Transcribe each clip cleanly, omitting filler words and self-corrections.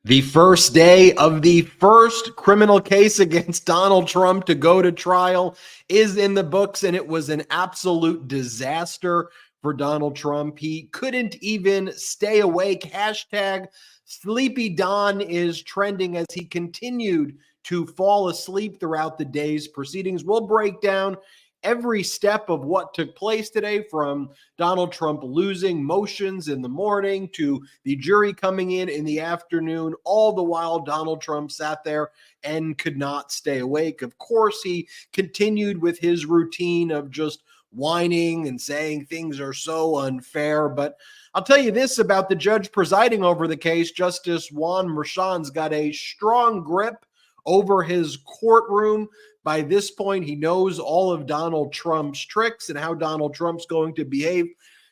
The first day of the first criminal case against Donald Trump to go to trial is in the books, and it was an absolute disaster for Donald Trump. He couldn't even stay awake. Hashtag Sleepy Don is trending as he continued to fall asleep throughout the day's proceedings. We'll break down every step of what took place today, from Donald Trump losing motions in the morning to the jury coming in the afternoon. All the while, Donald Trump sat there and could not stay awake. Of course, he continued with his routine of just whining and saying things are so unfair. But I'll tell you this about the judge presiding over the case. Justice Juan Merchan's got a strong grip over his courtroom. By this point, he knows all of Donald Trump's tricks and how Donald Trump's going to behave.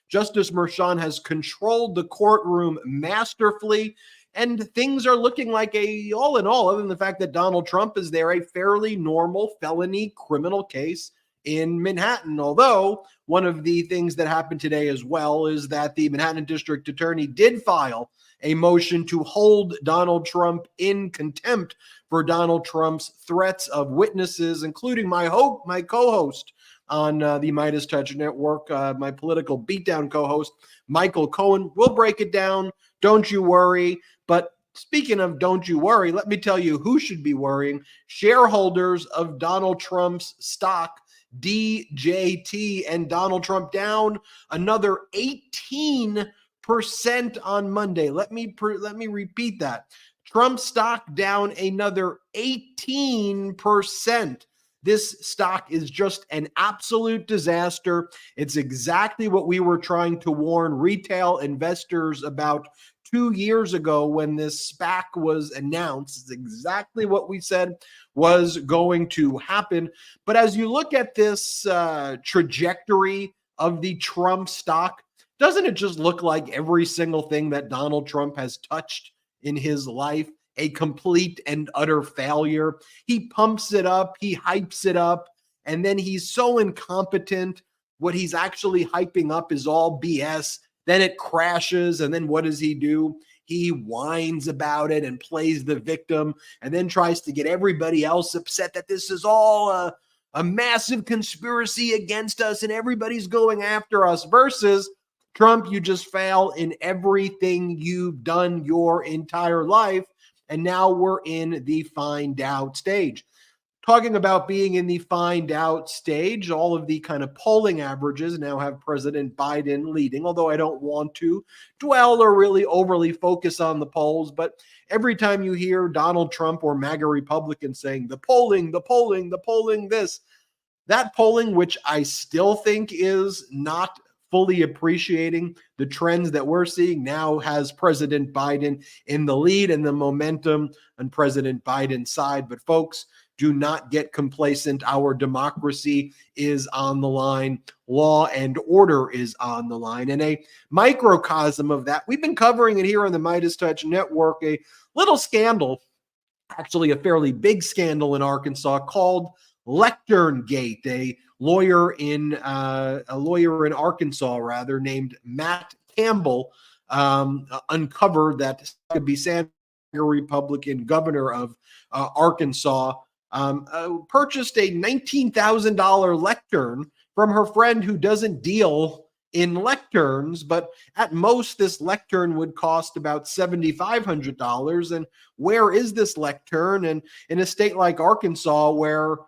Justice Merchan has controlled the courtroom masterfully, and things are looking like all in all, other than the fact that Donald Trump is there, a fairly normal felony criminal case in Manhattan. Although one of the things that happened today as well is that the Manhattan District Attorney did file a motion to hold Donald Trump in contempt for Donald Trump's threats of witnesses, including my co-host on the MeidasTouch Network, my political beatdown co-host, Michael Cohen. We'll break it down. Don't you worry. But speaking of don't you worry, let me tell you who should be worrying. Shareholders of Donald Trump's stock, DJT, and Donald Trump down another 18% on Monday. Let me repeat that. Trump stock down another 18%. This stock is just an absolute disaster. It's exactly what we were trying to warn retail investors about 2 years ago when this SPAC was announced. It's exactly what we said was going to happen. But as you look at this trajectory of the Trump stock, doesn't it just look like every single thing that Donald Trump has touched in his life a complete and utter failure? He pumps it up, he hypes it up, and then he's so incompetent. What he's actually hyping up is all BS. Then it crashes, and then what does he do? He whines about it and plays the victim, and then tries to get everybody else upset that this is all a massive conspiracy against us and everybody's going after us, versus Trump, you just fail in everything you've done your entire life, and now we're in the find out stage. Talking about being in the find out stage, all of the kind of polling averages now have President Biden leading, although I don't want to dwell or really overly focus on the polls. But every time you hear Donald Trump or Maga Republicans saying the polling, this, that polling, which I still think is not fully appreciating the trends that we're seeing, now has President Biden in the lead and the momentum on President Biden's side. But folks, do not get complacent. Our democracy is on the line. Law and order is on the line. And a microcosm of that, we've been covering it here on the MeidasTouch Network, a little scandal, actually a fairly big scandal in Arkansas called LecternGate. A lawyer in Arkansas, named Matt Campbell, uncovered that Huckabee Sanders, Republican governor of Arkansas, purchased a $19,000 lectern from her friend who doesn't deal in lecterns, but at most this lectern would cost about $7,500. And where is this lectern? And in a state like Arkansas, where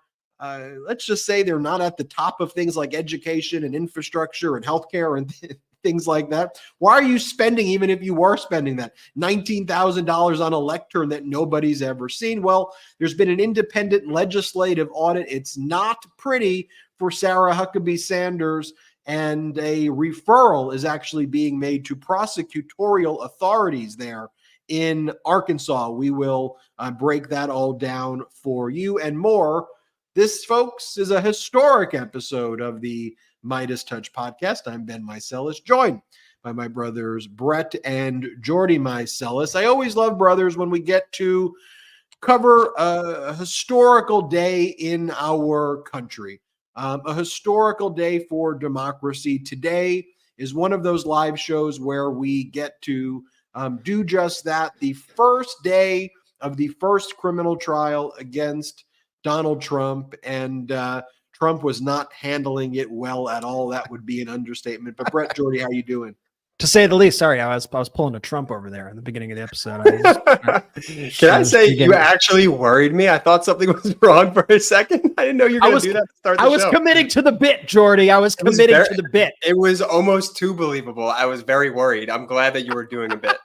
let's just say they're not at the top of things like education and infrastructure and healthcare and things like that. Why are you spending, even if you were spending that, $19,000 on a lectern that nobody's ever seen? Well, there's been an independent legislative audit. It's not pretty for Sarah Huckabee Sanders, and a referral is actually being made to prosecutorial authorities there in Arkansas. We will break that all down for you and more. This, folks, is a historic episode of the MeidasTouch Podcast. I'm Ben Meiselas, joined by my brothers Brett and Jordy Meiselas. I always love brothers when we get to cover a historical day in our country, a historical day for democracy. Today is one of those live shows where we get to do just that. The first day of the first criminal trial against Donald Trump, and Trump was not handling it well at all. That would be an understatement. But Brett, Jordy, how you doing? To say the least. Sorry, I was pulling a Trump over there in the beginning of the episode. Can I say you actually worried me? I thought something was wrong for a second. I didn't know you were going to do that to start the show. I was committing to the bit, Jordy. I was committing to the bit. It was almost too believable. I was very worried. I'm glad that you were doing a bit.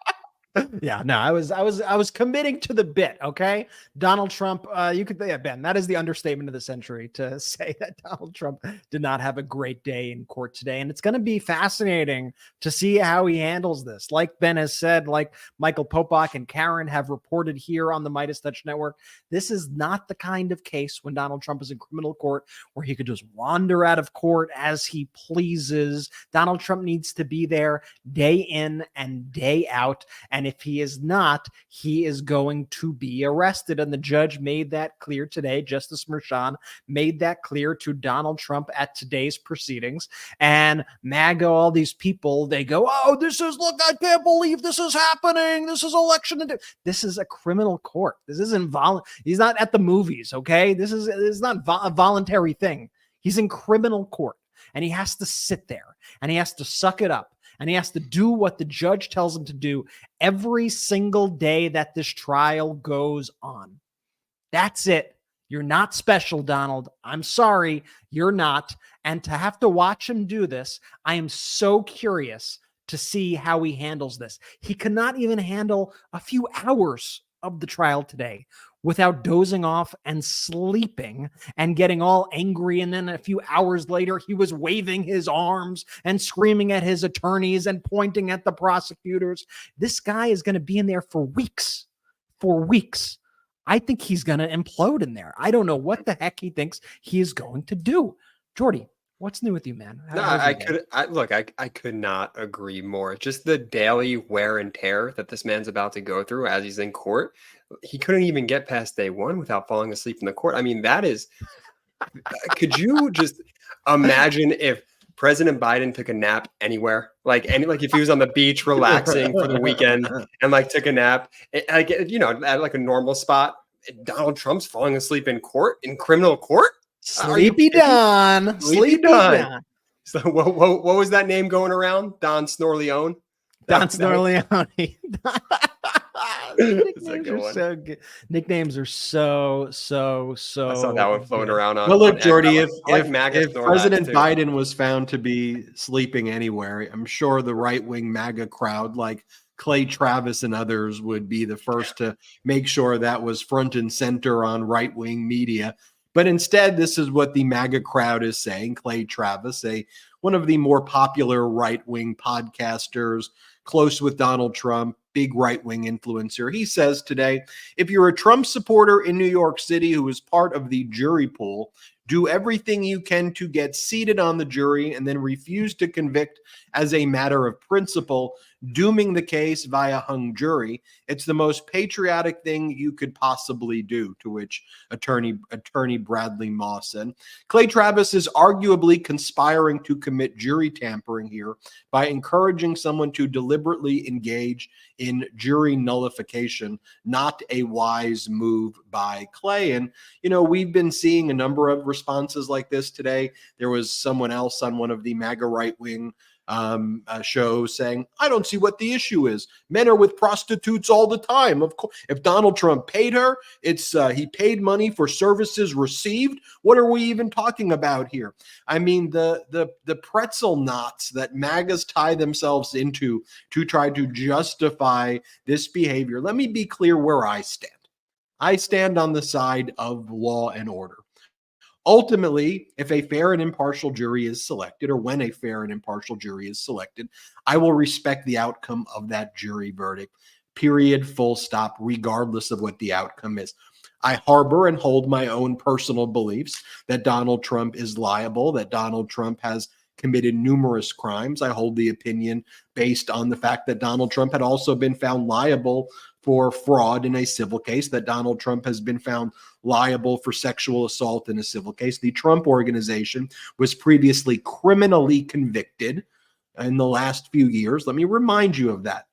Yeah, no, I was committing to the bit. Okay, Donald Trump. You could, Ben. That is the understatement of the century to say that Donald Trump did not have a great day in court today, and it's going to be fascinating to see how he handles this. Like Ben has said, like Michael Popok and Karen have reported here on the MeidasTouch Network, this is not the kind of case when Donald Trump is in criminal court where he could just wander out of court as he pleases. Donald Trump needs to be there day in and day out, and if he is not, he is going to be arrested. And the judge made that clear today. Justice Merchan made that clear to Donald Trump at today's proceedings. And Maga, all these people, they go, oh, look, I can't believe this is happening. This is election. This is a criminal court. This isn't he's not at the movies, okay? This is not a voluntary thing. He's in criminal court, and he has to sit there, and he has to suck it up. And he has to do what the judge tells him to do every single day that this trial goes on. That's it. You're not special, Donald. I'm sorry, you're not. And to have to watch him do this, I am so curious to see how he handles this. He cannot even handle a few hours of the trial today without dozing off and sleeping and getting all angry. And then a few hours later, he was waving his arms and screaming at his attorneys and pointing at the prosecutors. This guy is going to be in there for weeks. I think he's going to implode in there. I don't know what the heck he thinks he is going to do. Jordy, what's new with you, man? I could not agree more. Just the daily wear and tear that this man's about to go through as he's in court. He couldn't even get past day one without falling asleep in the court. I mean, that is, could you just imagine if President Biden took a nap anywhere? Like if he was on the beach relaxing for the weekend and like took a nap, at like a normal spot, Donald Trump's falling asleep in court, in criminal court? Sleepy Don. Sleepy Don. So what was that name going around? Don Snorleone? Don Snorleone. Nicknames are so good. Nicknames are so. I saw that one floating around on. Well, look, Jordy, if President Biden was found to be sleeping anywhere, I'm sure the right-wing MAGA crowd, like Clay Travis and others, would be the first to make sure that was front and center on right-wing media. But instead, this is what the MAGA crowd is saying. Clay Travis, one of the more popular right-wing podcasters, close with Donald Trump, big right-wing influencer. He says today, if you're a Trump supporter in New York City who is part of the jury pool, do everything you can to get seated on the jury and then refuse to convict as a matter of principle, dooming the case via hung jury. It's the most patriotic thing you could possibly do, to which attorney Bradley Moss said. Clay Travis is arguably conspiring to commit jury tampering here by encouraging someone to deliberately engage in jury nullification, not a wise move by Clay. And, we've been seeing a number of responses like this today. There was someone else on one of the MAGA right-wing show saying, I don't see what the issue is. Men are with prostitutes all the time. Of course, if Donald Trump paid her, it's he paid money for services received. What are we even talking about here? I mean, the pretzel knots that MAGAs tie themselves into to try to justify this behavior. Let me be clear where I stand. I stand on the side of law and order. Ultimately, if a fair and impartial jury is selected, or when a fair and impartial jury is selected, I will respect the outcome of that jury verdict, period, full stop, regardless of what the outcome is. I harbor and hold my own personal beliefs that Donald Trump is liable, that Donald Trump has committed numerous crimes. I hold the opinion based on the fact that Donald Trump had also been found liable for fraud in a civil case, that Donald Trump has been found liable for sexual assault in a civil case. The Trump Organization was previously criminally convicted in the last few years. Let me remind you of that.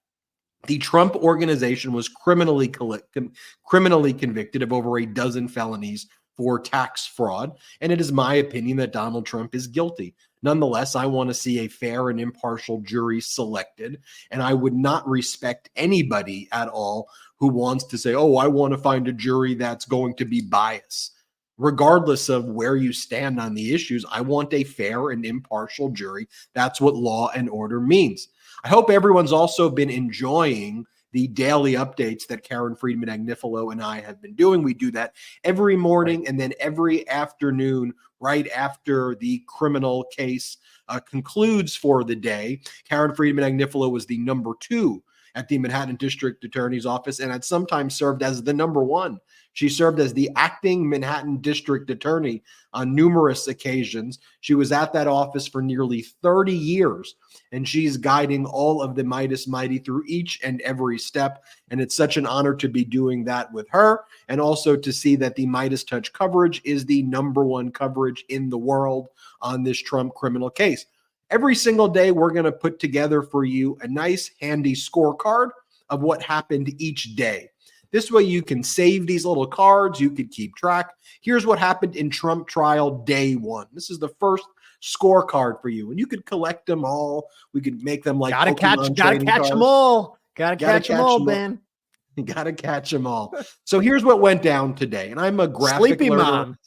The Trump organization was criminally convicted of over a dozen felonies for tax fraud, and it is my opinion that Donald Trump is guilty. Nonetheless, I want to see a fair and impartial jury selected, and I would not respect anybody at all who wants to say, oh, I want to find a jury that's going to be biased. Regardless of where you stand on the issues, I want a fair and impartial jury. That's what law and order means. I hope everyone's also been enjoying the daily updates that Karen Friedman-Agnifilo and I have been doing. We do that every morning and then every afternoon, right after the criminal case concludes for the day. Karen Friedman-Agnifilo was the number 2 at the Manhattan District Attorney's Office and had sometimes served as the number 1. She served as the acting Manhattan District Attorney on numerous occasions. She was at that office for nearly 30 years, and she's guiding all of the Meidas Mighty through each and every step. And it's such an honor to be doing that with her, and also to see that the MeidasTouch coverage is the number 1 coverage in the world on this Trump criminal case. Every single day, we're going to put together for you a nice, handy scorecard of what happened each day. This way you can save these little cards. You could keep track. Here's what happened in Trump trial day 1. This is the first scorecard for you. And you could collect them all. We could make them like gotta catch them all. Gotta catch them all, Ben. You gotta catch them all. So here's what went down today. And I'm a graphic Sleepy learner. mom.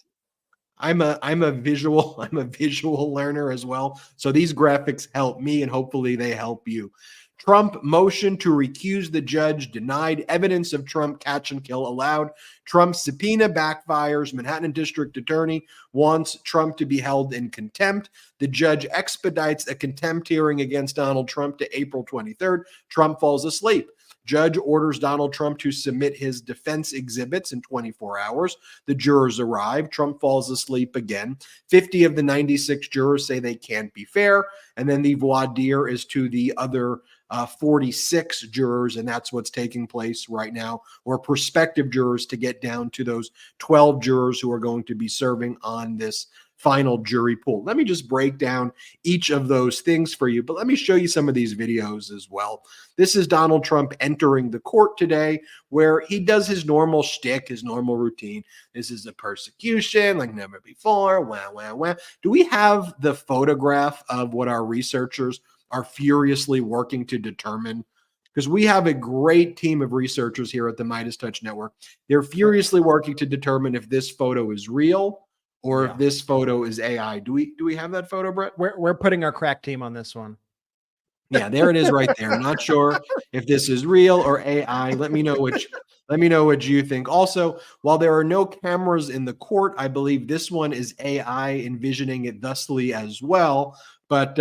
I'm a visual learner as well. So these graphics help me, and hopefully they help you. Trump motion to recuse the judge denied. Evidence of Trump catch and kill allowed. Trump subpoena backfires. Manhattan District Attorney wants Trump to be held in contempt. The judge expedites a contempt hearing against Donald Trump to April 23rd. Trump falls asleep. Judge orders Donald Trump to submit his defense exhibits in 24 hours. The jurors arrive. Trump falls asleep again. 50 of the 96 jurors say they can't be fair. And then the voir dire is to the other 46 jurors, and that's what's taking place right now, or prospective jurors to get down to those 12 jurors who are going to be serving on this final jury pool. Let me just break down each of those things for you, but let me show you some of these videos as well. This is Donald Trump entering the court today, where he does his normal shtick, his normal routine. This is a persecution like never before. Wah, wah, wah. Do we have the photograph of what our researchers are furiously working to determine? Because we have a great team of researchers here at the MeidasTouch Network. They're furiously working to determine if this photo is real or if this photo is AI. Do we have that photo, Brett? We're putting our crack team on this one. Yeah, there it is right there. Not sure if this is real or AI. Let me know what you think. Also, while there are no cameras in the court, I believe this one is AI envisioning it thusly as well. But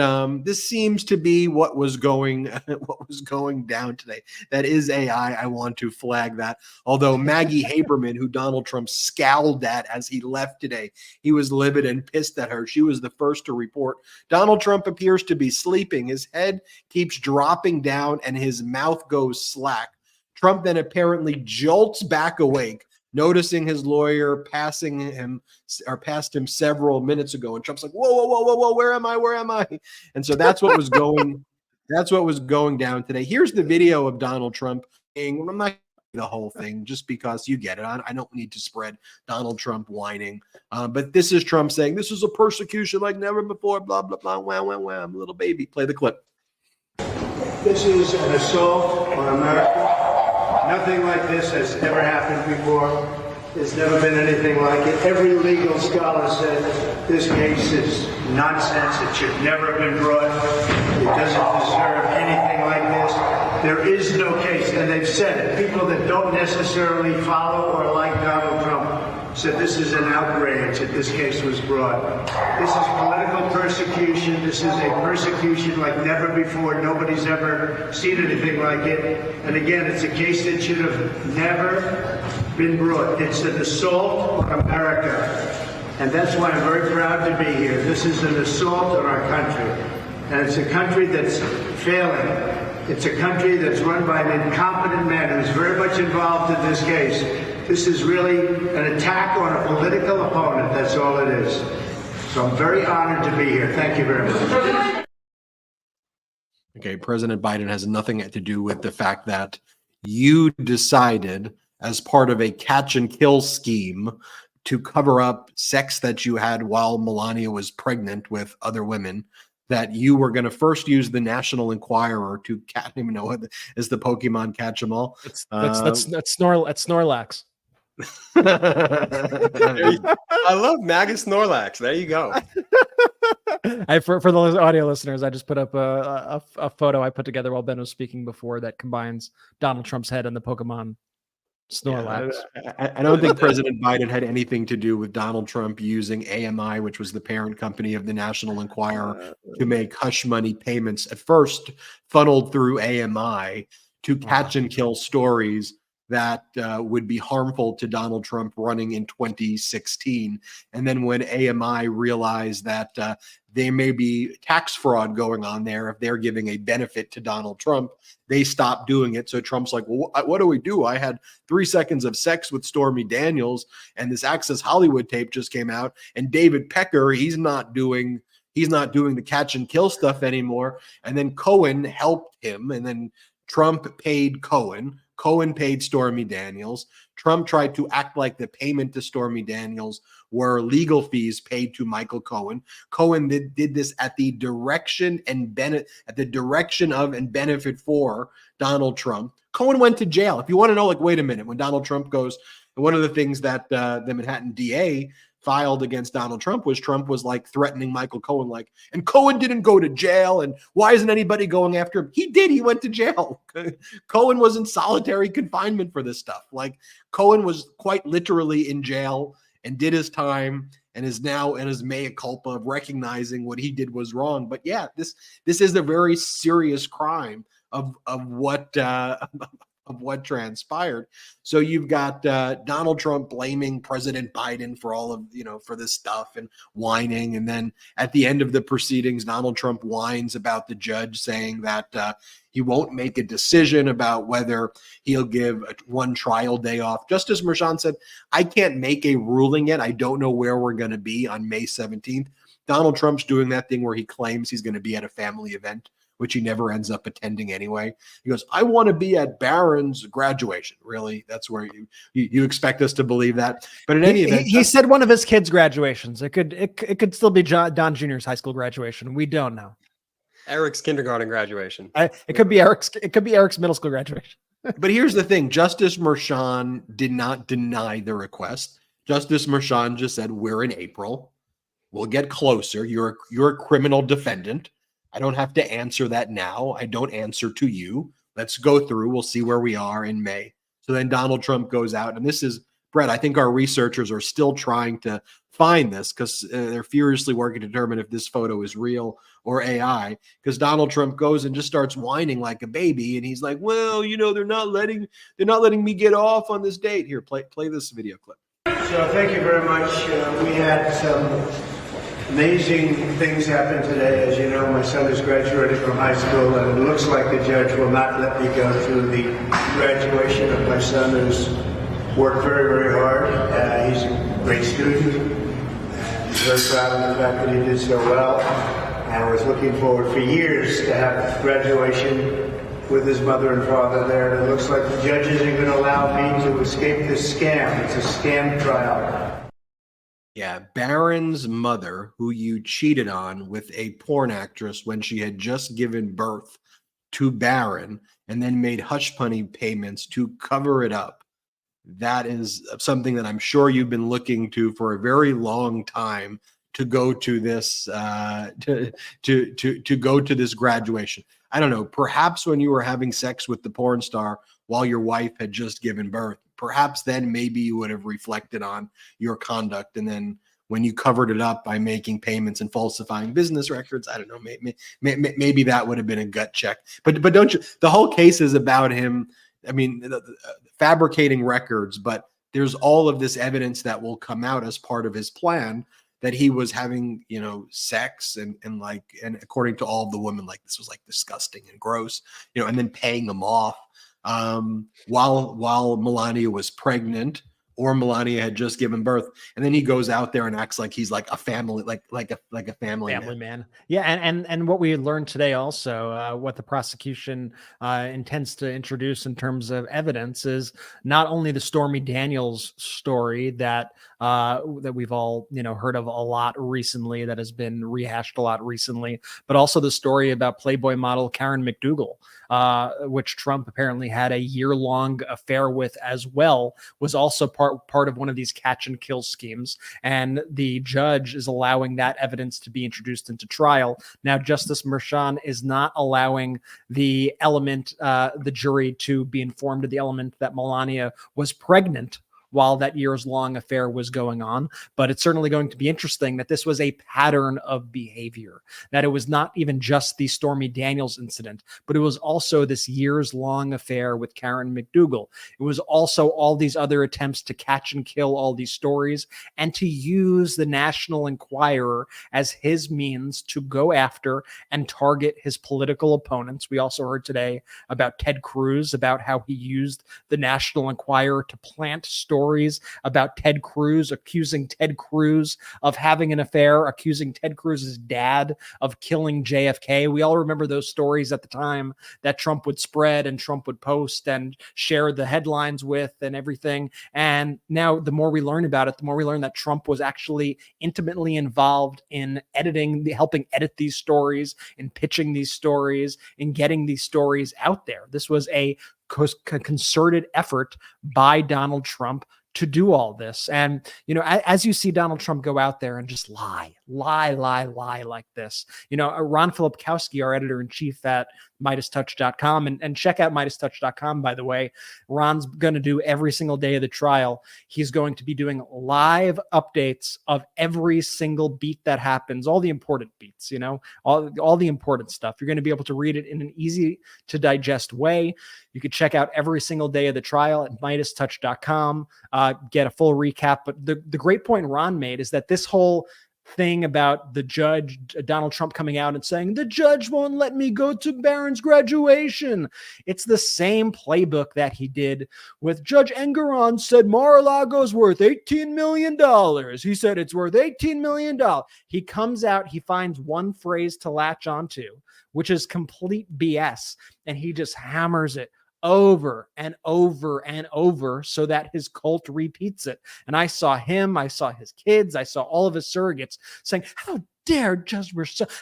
this seems to be what was going down today. That is AI. I want to flag that. Although Maggie Haberman, who Donald Trump scowled at as he left today, he was livid and pissed at her. She was the first to report. Donald Trump appears to be sleeping. His head keeps dropping down and his mouth goes slack. Trump then apparently jolts back awake, noticing his lawyer passed him several minutes ago, and Trump's like, whoa, where am I? And so that's what was going down today. Here's the video of Donald Trump. I'm not going to the whole thing just because you get it. I don't need to spread Donald Trump whining. But this is Trump saying, this is a persecution like never before, blah, blah, blah, wah, wah, wah. I'm a little baby. Play the clip. This is an assault on America. Nothing like this has ever happened before. There's never been anything like it. Every legal scholar said this case is nonsense. It should never have been brought. It doesn't deserve anything like this. There is no case, and they've said it. People that don't necessarily follow or like Donald Trump said this is an outrage that this case was brought. This is political persecution. This is a persecution like never before. Nobody's ever seen anything like it. And again, it's a case that should have never been brought. It's an assault on America. And that's why I'm very proud to be here. This is an assault on our country. And it's a country that's failing. It's a country that's run by an incompetent man who's very much involved in this case. This is really an attack on a political opponent. That's all it is. So I'm very honored to be here. Thank you very much. Okay, President Biden has nothing to do with the fact that you decided, as part of a catch and kill scheme, to cover up sex that you had while Melania was pregnant with other women, that you were going to first use the National Enquirer to I don't even know what is the Pokemon catch 'em all. That's Snorlax. I love Maga Snorlax. There you go. For the audio listeners, I just put up a photo I put together while Ben was speaking before that combines Donald Trump's head and the Pokemon Snorlax. Yeah, I don't think President Biden had anything to do with Donald Trump using AMI, which was the parent company of the National Enquirer, to make hush money payments, at first funneled through AMI, to catch and kill stories that would be harmful to Donald Trump running in 2016. And then when AMI realized that there may be tax fraud going on there if they're giving a benefit to Donald Trump, they stopped doing it. So Trump's like, well, what do we do? I had 3 seconds of sex with Stormy Daniels, and this Access Hollywood tape just came out, and David Pecker, he's not doing the catch and kill stuff anymore. And then Cohen helped him, and then Trump paid Cohen. Cohen paid Stormy Daniels. Trump tried to act like the payment to Stormy Daniels were legal fees paid to Michael Cohen. Cohen did this at the direction of and benefit for Donald Trump. Cohen went to jail. If you want to know, like, wait a minute, when Donald Trump goes, one of the things that the Manhattan DA filed against Donald Trump was like threatening Michael Cohen, like, and Cohen didn't go to jail, and why isn't anybody going after him? He did. He went to jail. Cohen was in solitary confinement for this stuff. Like, Cohen was quite literally in jail and did his time, and is now in his mea culpa of recognizing what he did was wrong. But yeah, this is a very serious crime of what transpired. So you've got Donald Trump blaming President Biden for all of, for this stuff and whining. And then at the end of the proceedings, Donald Trump whines about the judge, saying that he won't make a decision about whether he'll give one trial day off. Justice Merchan said, I can't make a ruling yet. I don't know where we're going to be on May 17th. Donald Trump's doing that thing where he claims he's going to be at a family event, which he never ends up attending anyway. He goes, I want to be at Barron's graduation. Really? That's where you expect us to believe that? But in any event, he said one of his kids' graduations. It could still be Don Jr.'s high school graduation. We don't know. Eric's kindergarten graduation. It could be Eric's middle school graduation. But here's the thing: Justice Merchan did not deny the request. Justice Merchan just said, "We're in April. We'll get closer. You're a criminal defendant. I don't have to answer that now. I don't answer to you. Let's go through. We'll see where we are in May." So then Donald Trump goes out, and this is, Brett, I think our researchers are still trying to find this because they're furiously working to determine if this photo is real or AI, because Donald Trump goes and just starts whining like a baby, and he's like, well, they're not letting me get off on this date. Here, play this video clip. So thank you very much. We had some amazing things happen today. As you know, my son has graduated from high school, and it looks like the judge will not let me go to the graduation of my son, who's worked very, very hard. He's a great student. He's very proud of the fact that he did so well, and was looking forward for years to have graduation with his mother and father there. And it looks like the judge isn't going to allow me to escape this scam. It's a scam trial. Yeah, Barron's mother, who you cheated on with a porn actress when she had just given birth to Barron, and then made hush money payments to cover it up. That is something that I'm sure you've been looking to for a very long time, to go to this to go to this graduation. I don't know, perhaps when you were having sex with the porn star while your wife had just given birth, perhaps then maybe you would have reflected on your conduct. And then when you covered it up by making payments and falsifying business records, I don't know, maybe that would have been a gut check. But don't you, the whole case is about him, I mean, fabricating records, but there's all of this evidence that will come out as part of his plan that he was having, sex and according to all of the women, like, this was like disgusting and gross, and then paying them off while Melania was pregnant or Melania had just given birth, and then he goes out there and acts like he's like a family, like a family man. Yeah, and what we learned today also, what the prosecution intends to introduce in terms of evidence is not only the Stormy Daniels story that we've all heard of a lot recently, that has been rehashed a lot recently, but also the story about Playboy model Karen McDougal, which Trump apparently had a year-long affair with as well, was also part of one of these catch and kill schemes. And the judge is allowing that evidence to be introduced into trial. Now, Justice Merchan is not allowing the jury to be informed of the element that Melania was pregnant while that years-long affair was going on. But it's certainly going to be interesting that this was a pattern of behavior, that it was not even just the Stormy Daniels incident, but it was also this years-long affair with Karen McDougal. It was also all these other attempts to catch and kill all these stories and to use the National Enquirer as his means to go after and target his political opponents. We also heard today about Ted Cruz, about how he used the National Enquirer to plant stories about Ted Cruz, accusing Ted Cruz of having an affair, accusing Ted Cruz's dad of killing JFK. We all remember those stories at the time that Trump would spread and Trump would post and share the headlines with and everything. And now the more we learn about it, the more we learn that Trump was actually intimately involved in helping edit these stories, in pitching these stories, in getting these stories out there. This was a concerted effort by Donald Trump to do all this. And, as you see Donald Trump go out there and just lie like this, Ron Filipkowski, our editor-in-chief at MeidasTouch.com, and check out MeidasTouch.com, by the way. Ron's going to do every single day of the trial. He's going to be doing live updates of every single beat that happens, all the important beats, all the important stuff. You're going to be able to read it in an easy to digest way. You could check out every single day of the trial at MeidasTouch.com, get a full recap. But the great point Ron made is that this whole thing about the judge, Donald Trump, coming out and saying, the judge won't let me go to Barron's graduation. It's the same playbook that he did with Judge Engoron said Mar-a-Lago's worth $18 million. He said it's worth $18 million. He comes out, he finds one phrase to latch onto, which is complete BS. And he just hammers it over and over and over so that his cult repeats it. And I saw him, I saw his kids, I saw all of his surrogates saying, how dare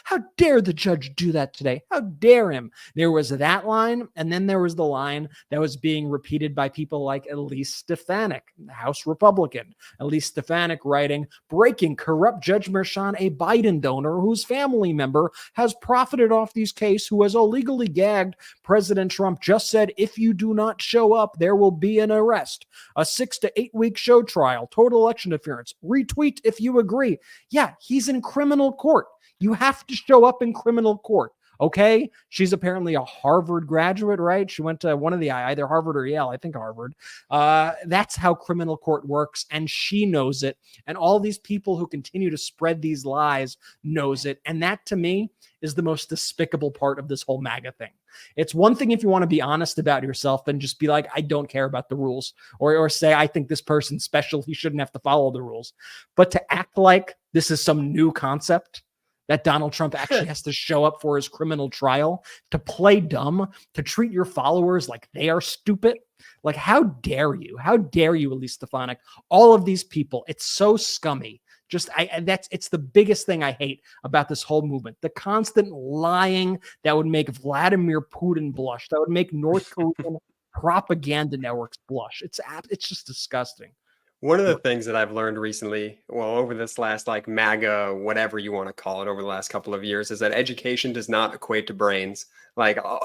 how dare the judge do that today? How dare him? There was that line, and then there was the line that was being repeated by people like Elise Stefanik, the House Republican. Elise Stefanik writing, breaking, corrupt Judge Merchan, a Biden donor whose family member has profited off these case, who has illegally gagged President Trump, just said, if you do not show up, there will be an arrest. A 6 to 8 week show trial, total election interference. Retweet if you agree. Yeah, he's in criminal court. You have to show up in criminal court. Okay. She's apparently a Harvard graduate, right? She went to one of the either Harvard or Yale, I think Harvard. That's how criminal court works. And she knows it. And all these people who continue to spread these lies knows it. And that, to me, is the most despicable part of this whole MAGA thing. It's one thing if you want to be honest about yourself and just be like, I don't care about the rules, or say, I think this person's special, he shouldn't have to follow the rules. But to act like this is some new concept, that Donald Trump actually has to show up for his criminal trial, to play dumb, to treat your followers like they are stupid. Like, how dare you? How dare you, Elise Stefanik? All of these people, it's so scummy. It's the biggest thing I hate about this whole movement. The constant lying that would make Vladimir Putin blush, that would make North Korean propaganda networks blush. It's just disgusting. One of the things that I've learned recently, over this last MAGA, whatever you want to call it, over the last couple of years, is that education does not equate to brains.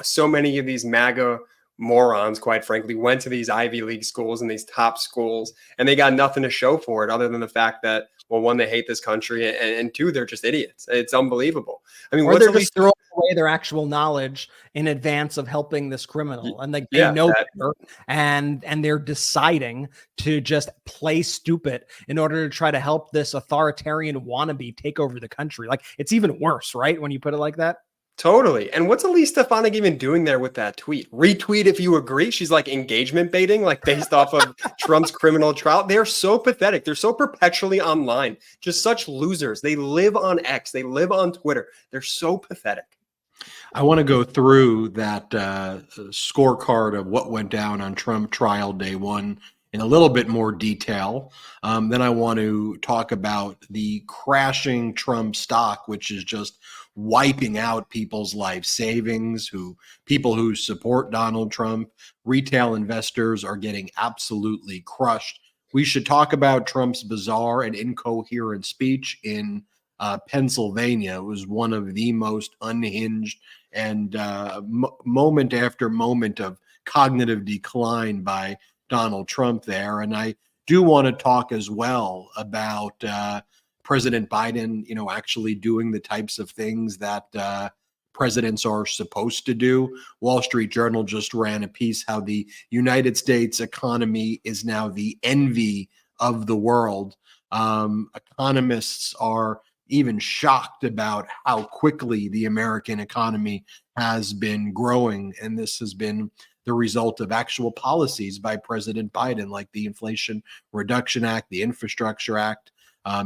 So many of these MAGA morons, quite frankly, went to these Ivy League schools and these top schools, and they got nothing to show for it other than the fact that, well, one, they hate this country, and two, they're just idiots. It's unbelievable. I mean, or they're just throwing away their actual knowledge in advance of helping this criminal, and they know better, and they're deciding to just play stupid in order to try to help this authoritarian wannabe take over the country. It's even worse, right? When you put it like that. Totally. And what's Elise Stefanik even doing there with that tweet? Retweet if you agree. She's like engagement baiting, like based off of Trump's criminal trial. They're so pathetic. They're so perpetually online. Just such losers. They live on X. They live on Twitter. They're so pathetic. I want to go through that scorecard of what went down on Trump trial day one in a little bit more detail. Then I want to talk about the crashing Trump stock, which is just wiping out people's life savings, people who support Donald Trump. Retail investors are getting absolutely crushed. We should talk about Trump's bizarre and incoherent speech in Pennsylvania. It was one of the most unhinged and moment after moment of cognitive decline by Donald Trump there. And I do want to talk as well about President Biden, actually doing the types of things that presidents are supposed to do. Wall Street Journal just ran a piece how the United States economy is now the envy of the world. Economists are even shocked about how quickly the American economy has been growing. And this has been the result of actual policies by President Biden, like the Inflation Reduction Act, the Infrastructure Act,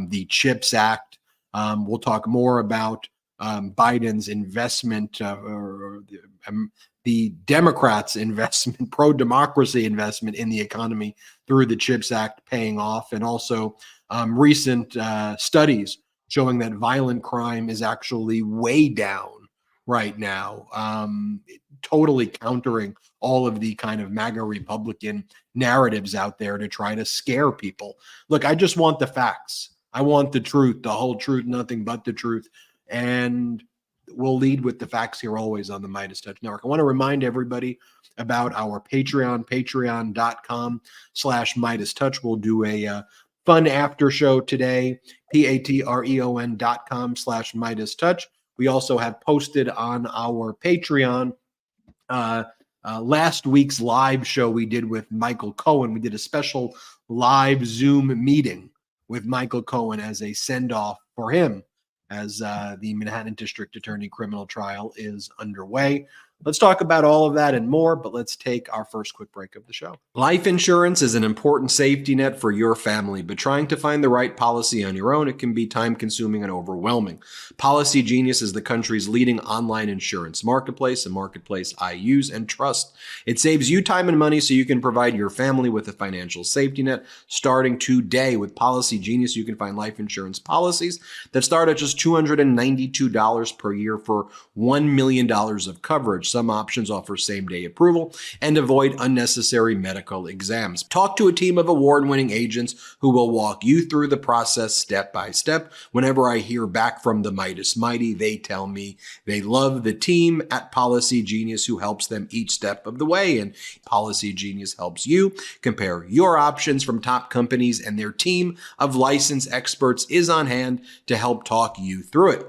the CHIPS Act. We'll talk more about Biden's investment or the Democrats' investment, pro-democracy investment in the economy through the CHIPS Act paying off, and also recent studies showing that violent crime is actually way down right now, totally countering all of the kind of MAGA Republican narratives out there to try to scare people. Look, I just want the facts. I want the truth, the whole truth, nothing but the truth. And we'll lead with the facts here always on the MeidasTouch Network. I want to remind everybody about our Patreon, patreon.com/MeidasTouch. We'll do a fun after show today, patreon.com/MeidasTouch. We also have posted on our Patreon last week's live show we did with Michael Cohen. We did a special live Zoom meeting with Michael Cohen as a send-off for him as the Manhattan District Attorney criminal trial is underway. Let's talk about all of that and more, but let's take our first quick break of the show. Life insurance is an important safety net for your family, but trying to find the right policy on your own, it can be time-consuming and overwhelming. Policy Genius is the country's leading online insurance marketplace, a marketplace I use and trust. It saves you time and money so you can provide your family with a financial safety net. Starting today with Policy Genius, you can find life insurance policies that start at just $292 per year for $1 million of coverage. Some options offer same-day approval and avoid unnecessary medical exams. Talk to a team of award-winning agents who will walk you through the process step by step. Whenever I hear back from the Meidas Mighty, they tell me they love the team at Policy Genius who helps them each step of the way. And Policy Genius helps you compare your options from top companies, and their team of licensed experts is on hand to help talk you through it.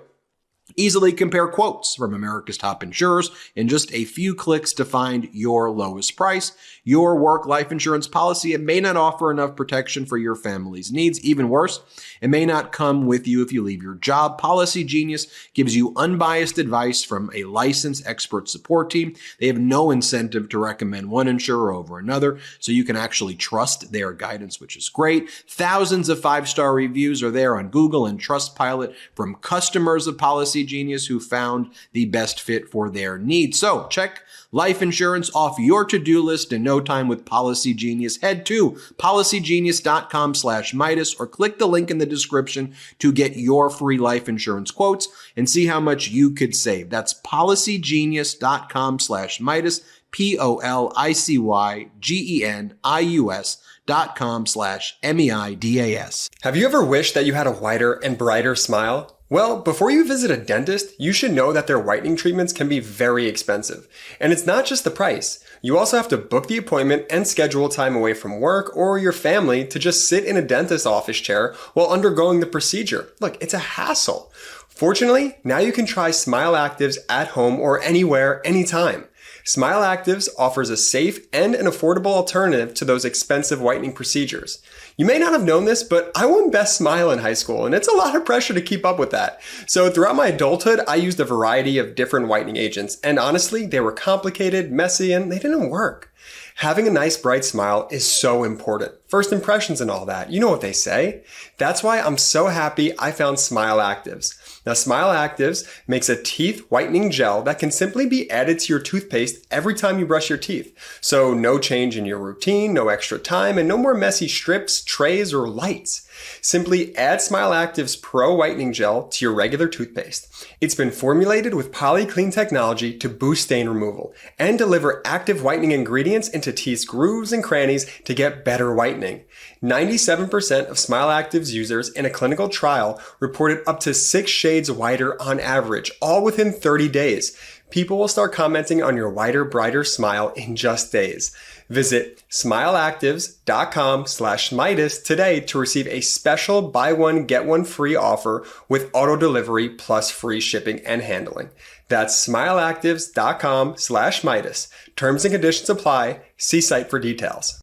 Easily compare quotes from America's top insurers in just a few clicks to find your lowest price. Your work life insurance policy, it may not offer enough protection for your family's needs. Even worse, it may not come with you if you leave your job. Policy Genius gives you unbiased advice from a licensed expert support team. They have no incentive to recommend one insurer over another, so you can actually trust their guidance, which is great. Thousands of 5-star reviews are there on Google and Trustpilot from customers of Policy Genius who found the best fit for their needs. So check life insurance off your to-do list in no time with Policy Genius. Head to policygenius.com/Meidas or click the link in the description to get your free life insurance quotes and see how much you could save. That's policygenius.com/Meidas, policygenius.com/MEIDAS. Have you ever wished that you had a whiter and brighter smile? Well, before you visit a dentist, you should know that their whitening treatments can be very expensive. And it's not just the price. You also have to book the appointment and schedule time away from work or your family to just sit in a dentist's office chair while undergoing the procedure. Look, it's a hassle. Fortunately, now you can try Smile Actives at home or anywhere, anytime. Smile Actives offers a safe and an affordable alternative to those expensive whitening procedures. You may not have known this, but I won Best Smile in high school, and it's a lot of pressure to keep up with that. So throughout my adulthood, I used a variety of different whitening agents, and honestly, they were complicated, messy, and they didn't work. Having a nice bright smile is so important. First impressions and all that. You know what they say. That's why I'm so happy I found Smile Actives. Now, Smile Actives makes a teeth whitening gel that can simply be added to your toothpaste every time you brush your teeth. So no change in your routine, no extra time, and no more messy strips, trays, or lights. Simply add Smile Actives Pro Whitening Gel to your regular toothpaste. It's been formulated with PolyClean technology to boost stain removal and deliver active whitening ingredients into teeth's grooves and crannies to get better whitening. 97% of Smile Actives users in a clinical trial reported up to 6 shades whiter on average, all within 30 days. People will start commenting on your whiter, brighter smile in just days. Visit smileactives.com/Meidas today to receive a special buy one, get one free offer with auto delivery plus free shipping and handling. That's smileactives.com/Meidas. Terms and conditions apply. See site for details.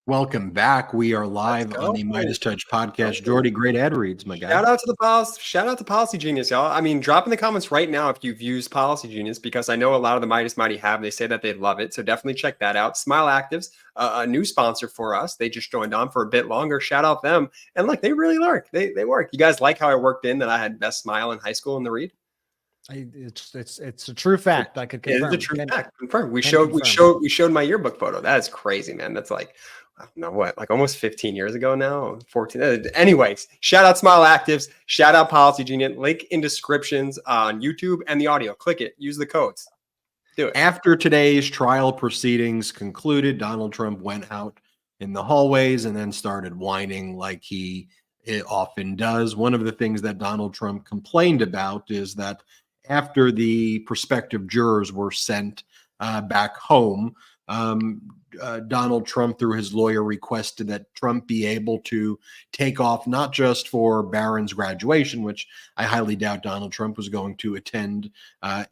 Welcome back. We are live on the MeidasTouch Podcast. Jordy, great ad reads, my guy. Shout out to Policy Genius, y'all. I mean, drop in the comments right now if you've used Policy Genius, because I know a lot of the Meidas Mighty have. They say that they love it, so definitely check that out. Smile Actives, a new sponsor for us. They just joined on for a bit longer. Shout out them. And look, they really work. They work. You guys like how I worked in that I had best smile in high school in the read? It's a true fact. I could confirm. It's a true fact. Confirm. We showed my yearbook photo. That is crazy, man. That's like, I don't know what, like almost 15 years ago now, 14. Anyways, shout out Smile Actives, shout out Policy Genius. Link in descriptions on YouTube and the audio. Click it. Use the codes. Do it. After today's trial proceedings concluded, Donald Trump went out in the hallways and then started whining like he often does. One of the things that Donald Trump complained about is that after the prospective jurors were sent back home, Donald Trump, through his lawyer, requested that Trump be able to take off not just for Barron's graduation, which I highly doubt Donald Trump was going to attend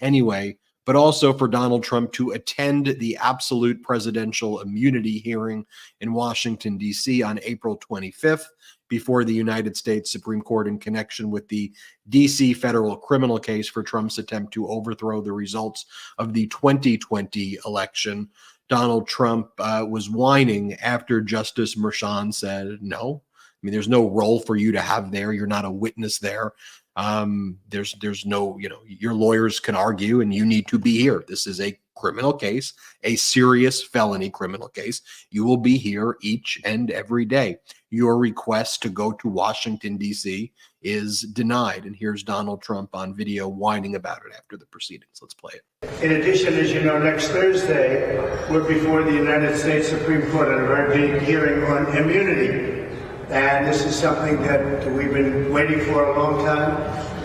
anyway, but also for Donald Trump to attend the absolute presidential immunity hearing in Washington, D.C. on April 25th before the United States Supreme Court in connection with the D.C. federal criminal case for Trump's attempt to overthrow the results of the 2020 election. Donald Trump was whining after Justice Merchan said, no, I mean, there's no role for you to have there. You're not a witness there. There's no, your lawyers can argue and you need to be here. This is a criminal case, a serious felony criminal case. You will be here each and every day. Your request to go to Washington, D.C. is denied. And here's Donald Trump on video whining about it after the proceedings. Let's play it. In addition, as you know, next Thursday, we're before the United States Supreme Court on a very big hearing on immunity. And this is something that we've been waiting for a long time.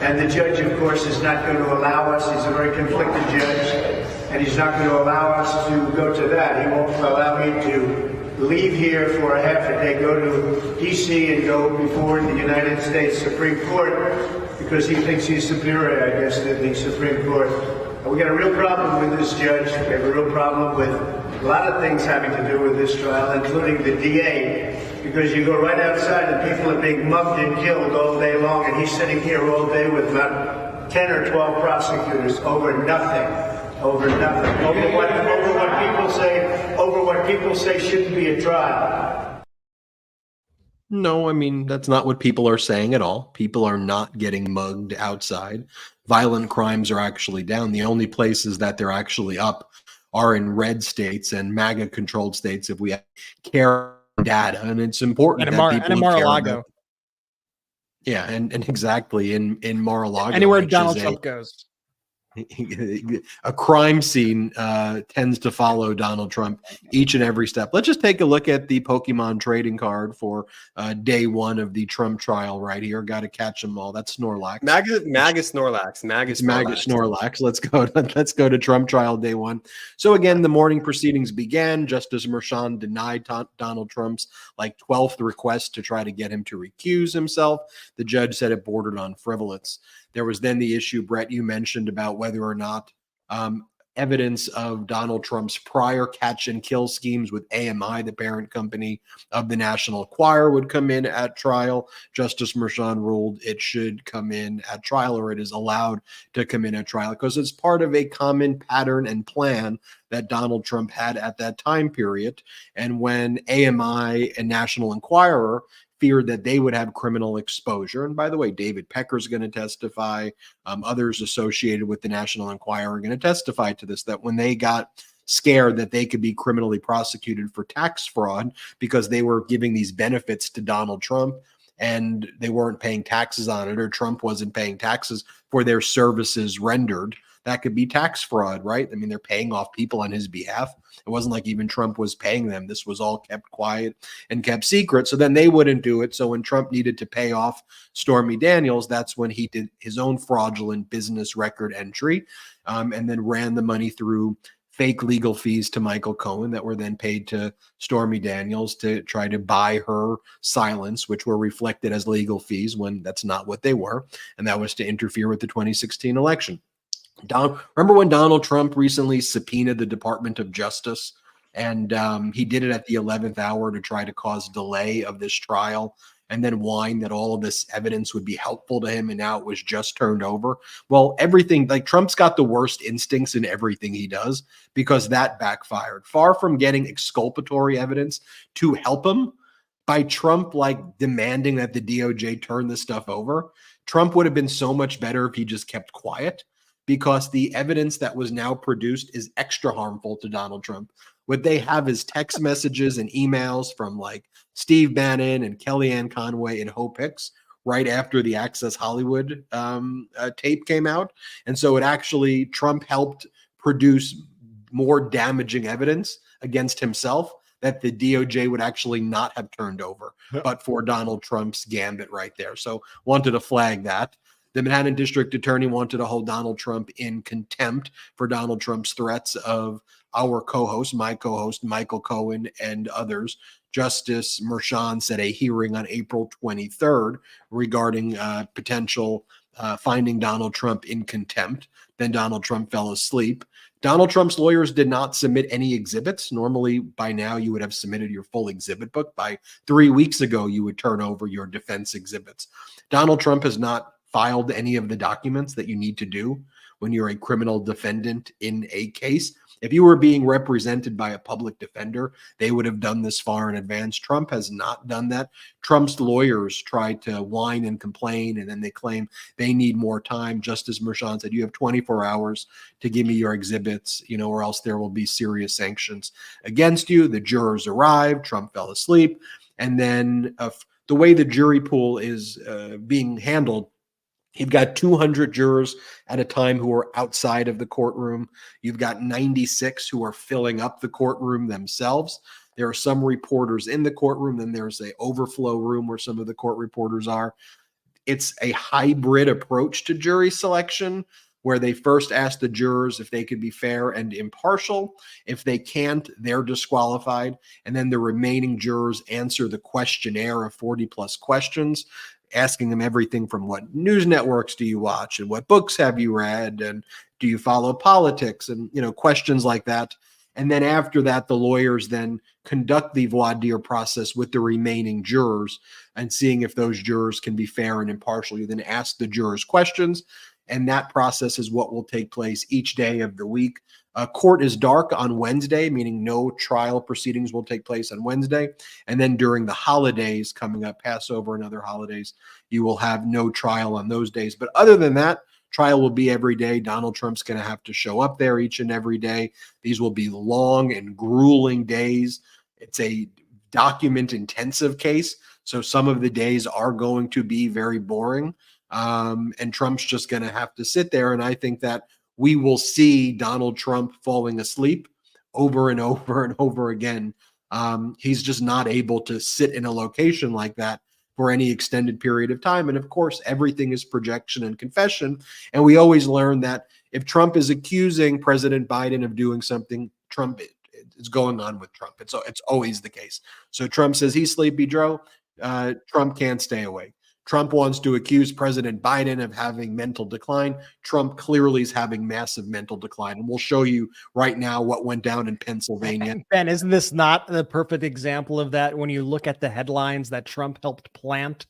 And the judge, of course, is not going to allow us. He's a very conflicted judge. And he's not going to allow us to go to that. He won't allow me to leave here for a half a day, go to D.C. and go before the United States Supreme Court because he thinks he's superior, I guess, to the Supreme Court. We got a real problem with this judge. We have a real problem with a lot of things having to do with this trial, including the DA, because you go right outside and people are being mugged and killed all day long, and he's sitting here all day with about 10 or 12 prosecutors over nothing. Over what people say shouldn't be a trial. No, I mean, that's not what people are saying at all. People are not getting mugged outside. Violent crimes are actually down. The only places that they're actually up are in red states and MAGA controlled states if we care data. And it's important that people in Mar-a-Lago. Yeah, and exactly in Mar-a-Lago. Anywhere Donald Trump goes. A crime scene tends to follow Donald Trump each and every step. Let's just take a look at the Pokemon trading card for day one of the Trump trial right here. Got to catch them all. That's Snorlax. Maga Snorlax. Maga Snorlax. Let's go to Trump trial day one. So again, the morning proceedings began. Justice Merchan denied Donald Trump's 12th request to try to get him to recuse himself. The judge said it bordered on frivolous. There was then the issue, Brett, you mentioned about whether or not evidence of Donald Trump's prior catch and kill schemes with AMI, the parent company of the National Enquirer, would come in at trial. Justice Merchan ruled it should come in at trial, or it is allowed to come in at trial, because it's part of a common pattern and plan that Donald Trump had at that time period. And when AMI and National Enquirer feared that they would have criminal exposure. And by the way, David Pecker's going to testify. Others associated with the National Enquirer are going to testify to this, that when they got scared that they could be criminally prosecuted for tax fraud because they were giving these benefits to Donald Trump and they weren't paying taxes on it, or Trump wasn't paying taxes for their services rendered, that could be tax fraud, right? I mean, they're paying off people on his behalf. It wasn't like even Trump was paying them. This was all kept quiet and kept secret. So then they wouldn't do it. So when Trump needed to pay off Stormy Daniels, that's when he did his own fraudulent business record entry, and then ran the money through fake legal fees to Michael Cohen that were then paid to Stormy Daniels to try to buy her silence, which were reflected as legal fees when that's not what they were. And that was to interfere with the 2016 election. Remember when Donald Trump recently subpoenaed the Department of Justice, and he did it at the 11th hour to try to cause delay of this trial, and then whine that all of this evidence would be helpful to him, and now it was just turned over? Well, everything, like, Trump's got the worst instincts in everything he does, because that backfired. Far from getting exculpatory evidence to help him by Trump like demanding that the DOJ turn this stuff over, Trump would have been so much better if he just kept quiet, because the evidence that was now produced is extra harmful to Donald Trump. What they have is text messages and emails from like Steve Bannon and Kellyanne Conway and Hope Hicks right after the Access Hollywood tape came out. And so it actually, Trump helped produce more damaging evidence against himself that the DOJ would actually not have turned over, but for Donald Trump's gambit right there. So wanted to flag that. The Manhattan District Attorney wanted to hold Donald Trump in contempt for Donald Trump's threats of our co-host, my co-host, Michael Cohen, and others. Justice Merchan set a hearing on April 23rd regarding potential finding Donald Trump in contempt. Then Donald Trump fell asleep. Donald Trump's lawyers did not submit any exhibits. Normally, by now, you would have submitted your full exhibit book. By 3 weeks ago, you would turn over your defense exhibits. Donald Trump has not filed any of the documents that you need to do when you're a criminal defendant in a case. If you were being represented by a public defender, they would have done this far in advance. Trump has not done that. Trump's lawyers tried to whine and complain, and then they claim they need more time. Justice Merchan said, you have 24 hours to give me your exhibits, or else there will be serious sanctions against you. The jurors arrived. Trump fell asleep. And then the way the jury pool is being handled, you've got 200 jurors at a time who are outside of the courtroom. You've got 96 who are filling up the courtroom themselves. There are some reporters in the courtroom. Then there's an overflow room where some of the court reporters are. It's a hybrid approach to jury selection, where they first ask the jurors if they could be fair and impartial. If they can't, they're disqualified. And then the remaining jurors answer the questionnaire of 40 plus questions, asking them everything from what news networks do you watch and what books have you read and do you follow politics and questions like that. And then after that, the lawyers then conduct the voir dire process with the remaining jurors and seeing if those jurors can be fair and impartial. You then ask the jurors questions, and that process is what will take place each day of the week. Court is dark on Wednesday, meaning no trial proceedings will take place on Wednesday. And then during the holidays coming up, Passover and other holidays, you will have no trial on those days. But other than that, trial will be every day. Donald Trump's going to have to show up there each and every day. These will be long and grueling days. It's a document-intensive case, so some of the days are going to be very boring. And Trump's just going to have to sit there. And I think that we will see Donald Trump falling asleep over and over and over again. He's just not able to sit in a location like that for any extended period of time. And of course, everything is projection and confession. And we always learn that if Trump is accusing President Biden of doing something, Trump is going on with Trump. It's always the case. So Trump says he's sleepy, Joe. Trump can't stay awake. Trump wants to accuse President Biden of having mental decline. Trump clearly is having massive mental decline. And we'll show you right now what went down in Pennsylvania. Ben, isn't this not the perfect example of that when you look at the headlines that Trump helped plant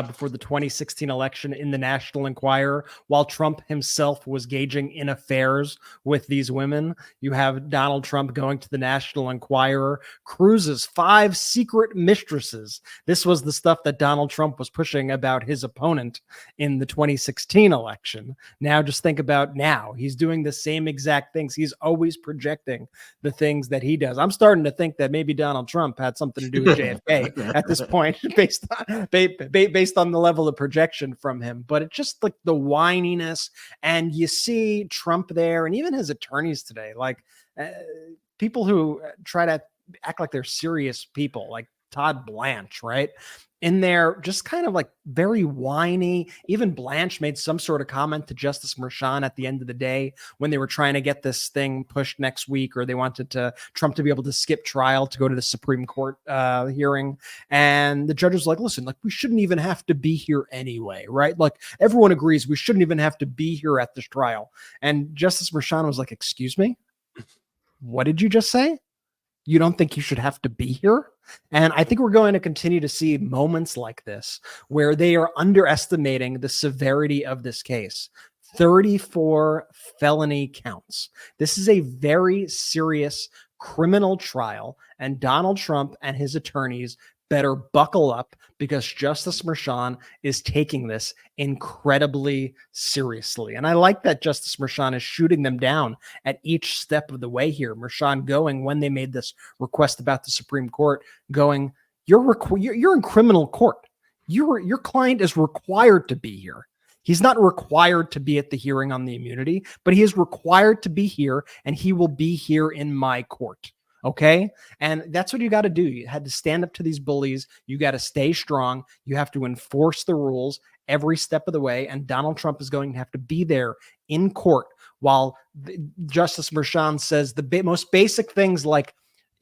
before the 2016 election in the National Enquirer, while Trump himself was gauging in affairs with these women? You have Donald Trump going to the National Enquirer, Cruz's 5 secret mistresses. This was the stuff that Donald Trump was pushing about his opponent in the 2016 election. Now just think about now. He's doing the same exact things. He's always projecting the things that he does. I'm starting to think that maybe Donald Trump had something to do with JFK at this point, based on the level of projection from him. But it's just like the whininess, and you see Trump there, and even his attorneys today, like people who try to act like they're serious people, like Todd Blanche, right? In there, just kind of like very whiny. Even Blanche made some sort of comment to Justice Merchan at the end of the day when they were trying to get this thing pushed next week, or they wanted Trump to be able to skip trial to go to the Supreme Court hearing. And the judge was like, listen, like we shouldn't even have to be here anyway, right? Like everyone agrees we shouldn't even have to be here at this trial. And Justice Merchan was like, excuse me? What did you just say? You don't think you should have to be here? And I think we're going to continue to see moments like this where they are underestimating the severity of this case. 34 felony counts. This is a very serious criminal trial, and Donald Trump and his attorneys better buckle up, because Justice Merchan is taking this incredibly seriously. And I like that Justice Merchan is shooting them down at each step of the way here. Merchan going, when they made this request about the Supreme Court, going, you're in criminal court. Your client is required to be here. He's not required to be at the hearing on the immunity, but he is required to be here, and he will be here in my court. Okay. And that's what you got to do. You had to stand up to these bullies. You got to stay strong. You have to enforce the rules every step of the way. And Donald Trump is going to have to be there in court while Justice Merchan says the most basic things like,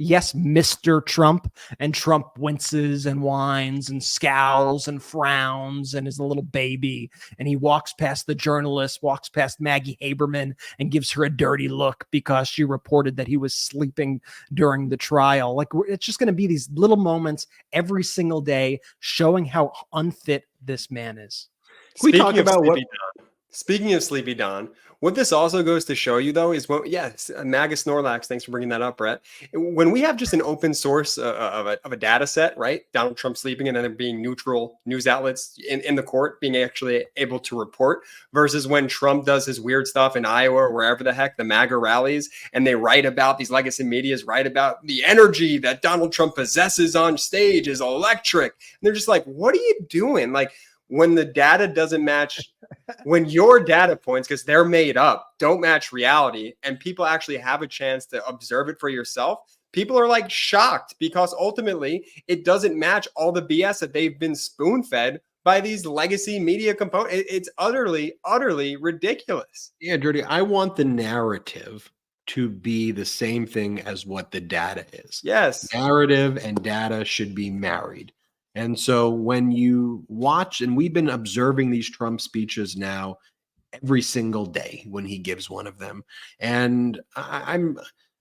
yes, Mr. Trump, and Trump winces and whines and scowls and frowns and is a little baby. And he walks past the journalist, walks past Maggie Haberman, and gives her a dirty look because she reported that he was sleeping during the trial. Like, it's just going to be these little moments every single day showing how unfit this man is. We talk about what... Speaking of Sleepy Don, what this also goes to show you, though, is Maga Snorlax, thanks for bringing that up, Brett. When we have just an open source of a data set, right? Donald Trump sleeping and then there being neutral news outlets in the court being actually able to report, versus when Trump does his weird stuff in Iowa or wherever the heck, the MAGA rallies, and they write about, these legacy medias write about the energy that Donald Trump possesses on stage is electric. And they're just like, what are you doing? Like, when the data doesn't match, when your data points, because they're made up, don't match reality, and people actually have a chance to observe it for yourself, people are like shocked, because ultimately it doesn't match all the BS that they've been spoon-fed by these legacy media components. It's utterly, utterly ridiculous. Yeah, Jordy, I want the narrative to be the same thing as what the data is. Yes. Narrative and data should be married. And so when you watch, and we've been observing these Trump speeches now every single day when he gives one of them, and I'm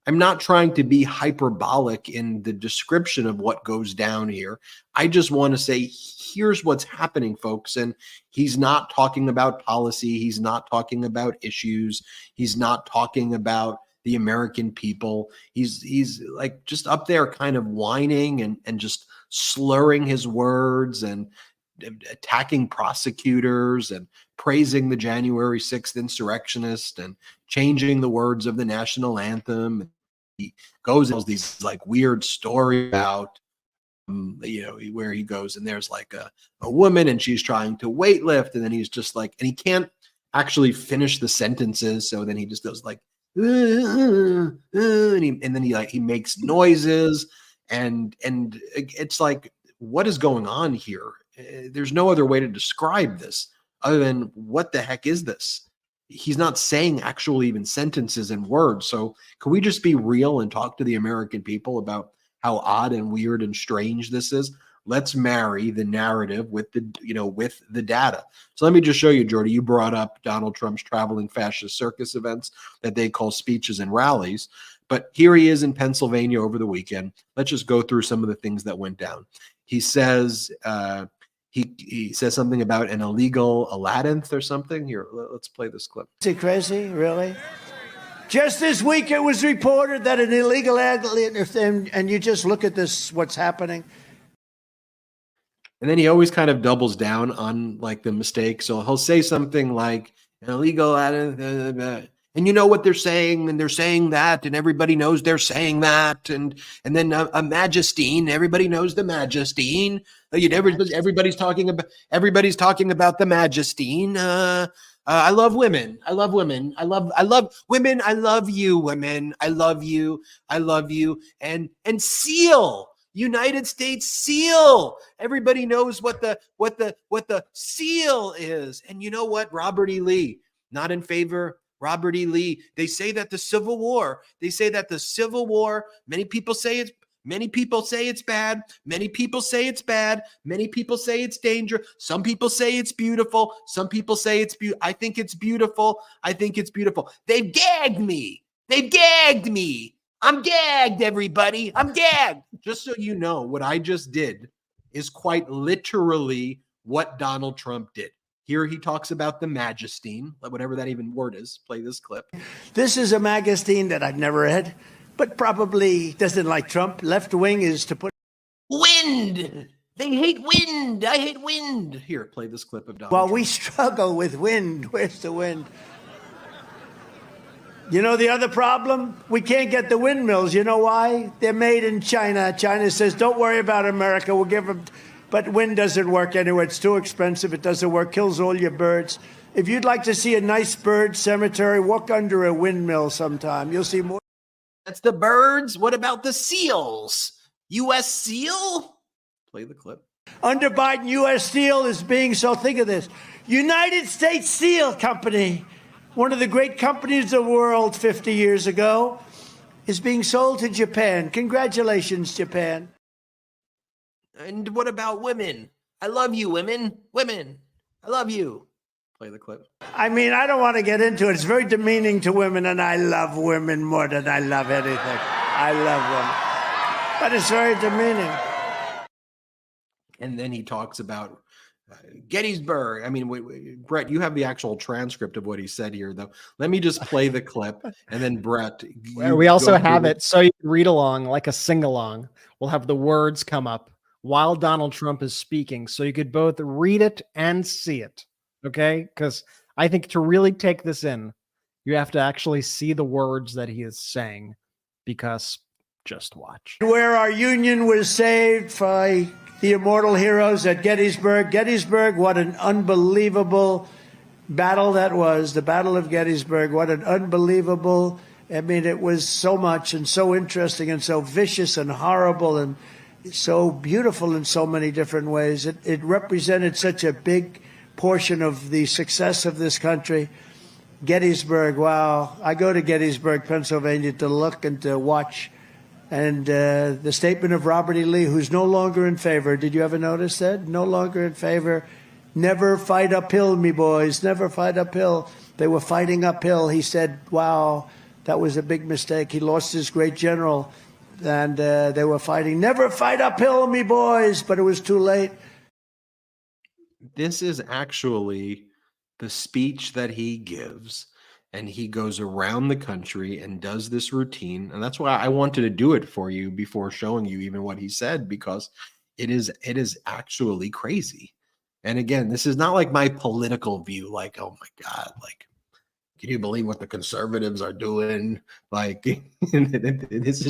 not trying to be hyperbolic in the description of what goes down here. I just want to say, here's what's happening, folks. And he's not talking about policy. He's not talking about issues. He's not talking about the American people. He's like just up there kind of whining and just slurring his words and attacking prosecutors and praising the January 6th insurrectionists and changing the words of the national anthem. He goes into these like weird story about, where he goes and there's like a woman and she's trying to weightlift, and then he's just like, and he can't actually finish the sentences. So then he just goes like, and then he makes noises. And it's like, what is going on here? There's no other way to describe this other than, what the heck is this? He's not saying actual even sentences and words. So can we just be real and talk to the American people about how odd and weird and strange this is? Let's marry the narrative with the, with the data. So let me just show you, Jordy. You brought up Donald Trump's traveling fascist circus events that they call speeches and rallies. But here he is in Pennsylvania over the weekend. Let's just go through some of the things that went down. He says he says something about an illegal Aladdinth or something. Here, let's play this clip. Is it crazy, really? Just this week, it was reported that an illegal and you just look at this, what's happening. And then he always kind of doubles down on like the mistake. So he'll say something like an illegal Aladdinth, and you know what they're saying, and they're saying that, and everybody knows they're saying that, and then a Majestine, everybody knows the Majestine. Everybody's talking about the Majestine. I love women. I love women. I love women. I love you, women. I love you. I love you. And seal, United States seal. Everybody knows what the seal is. And you know what? Robert E. Lee, not in favor. Robert E. Lee. They say that the Civil War. Many people say it's bad. Many people say it's bad. Many people say it's dangerous. Some people say it's beautiful. Some people say it's beautiful. I think it's beautiful. They've gagged me. I'm gagged, everybody. I'm gagged. Just so you know, what I just did is quite literally what Donald Trump did. Here he talks about the Majestine, whatever that even word is. Play this clip. This is a Magastine that I've never read, but probably doesn't like Trump. Left wing is to put wind. They hate wind. I hate wind. Here, play this clip of Donald Trump. We struggle with wind. Where's the wind? You know the other problem? We can't get the windmills. You know why? They're made in China. China says, don't worry about America. We'll give them. But wind doesn't work anyway. It's too expensive. It doesn't work. Kills all your birds. If you'd like to see a nice bird cemetery, walk under a windmill sometime. You'll see more. That's the birds. What about the seals? U.S. seal? Play the clip. Under Biden, U.S. Steel is being, so think of this, United States Steel Company, one of the great companies of the world 50 years ago, is being sold to Japan. Congratulations, Japan. And what about women? I love you, women. Women, I love you. Play the clip. I mean, I don't want to get into it. It's very demeaning to women, and I love women more than I love anything. I love women. But it's very demeaning. And then he talks about Gettysburg. I mean, Brett, you have the actual transcript of what he said here, though. Let me just play the clip, and then Brett. We also have it so you can read along like a sing-along. We'll have the words come up while Donald Trump is speaking, so you could both read it and see it. Okay? Because I think to really take this in, you have to actually see the words that he is saying, because just watch. Where our union was saved by the immortal heroes at Gettysburg. Gettysburg, what an unbelievable battle that was. The Battle of Gettysburg, what an unbelievable, I mean, it was so much and so interesting and so vicious and horrible and so beautiful in so many different ways. It represented such a big portion of the success of this country. Gettysburg, wow. I go to Gettysburg, Pennsylvania to look and to watch. And the statement of Robert E. Lee, who's no longer in favor. Did you ever notice that? No longer in favor. Never fight uphill, me boys. Never fight uphill. They were fighting uphill. He said, wow, that was a big mistake. He lost his great general. And they were fighting. Never fight uphill, me boys. But it was too late. This is actually the speech that he gives. And he goes around the country and does this routine. And that's why I wanted to do it for you before showing you even what he said, because it is actually crazy. And again, this is not like my political view, like, oh my God, like, can you believe what the conservatives are doing? Like, this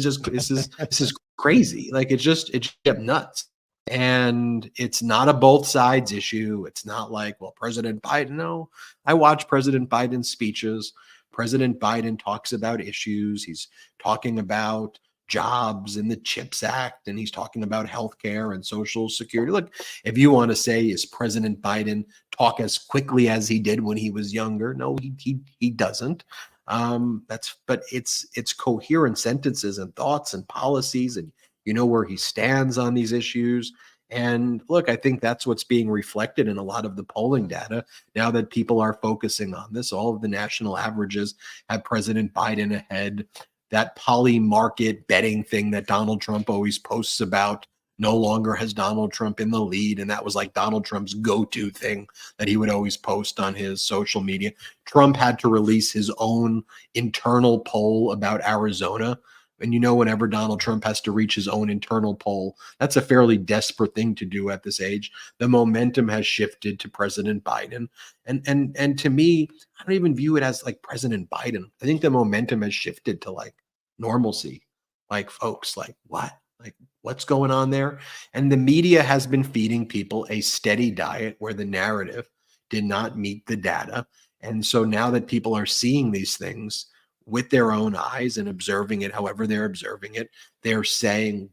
is crazy. Like, it's just nuts. And it's not a both sides issue. It's not like, well, President Biden. No, I watch President Biden's speeches. President Biden talks about issues. He's talking about jobs and the CHIPS Act, and he's talking about healthcare and Social Security. Look, if you want to say, is President Biden talk as quickly as he did when he was younger? No, he doesn't. But it's coherent sentences and thoughts and policies, and you know where he stands on these issues. And look, I think that's what's being reflected in a lot of the polling data now that people are focusing on this. All of the national averages have President Biden ahead. That poly market betting thing that Donald Trump always posts about no longer has Donald Trump in the lead. And that was like Donald Trump's go-to thing that he would always post on his social media. Trump had to release his own internal poll about Arizona. And whenever Donald Trump has to reach his own internal poll, that's a fairly desperate thing to do at this age. The momentum has shifted to President Biden. And to me, I don't even view it as like President Biden. I think the momentum has shifted to like normalcy. Like, folks, like what? Like, what's going on there? And the media has been feeding people a steady diet where the narrative did not meet the data. And so now that people are seeing these things with their own eyes and observing it however they're observing it, they're saying,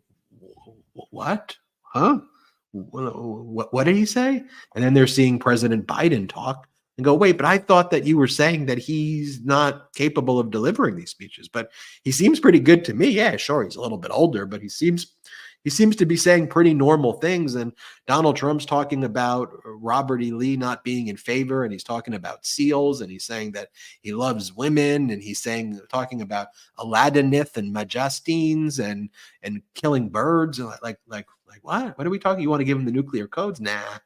what? Huh? What did he say? And then they're seeing President Biden talk and go, wait, but I thought that you were saying that he's not capable of delivering these speeches, but he seems pretty good to me. Yeah, sure, he's a little bit older, but he seems to be saying pretty normal things. And Donald Trump's talking about Robert E. Lee not being in favor, and he's talking about SEALs, and he's saying that he loves women, and he's talking about Aladdinith and Majestines and killing birds. And like what? What are we talking? You want to give him the nuclear codes? Nah,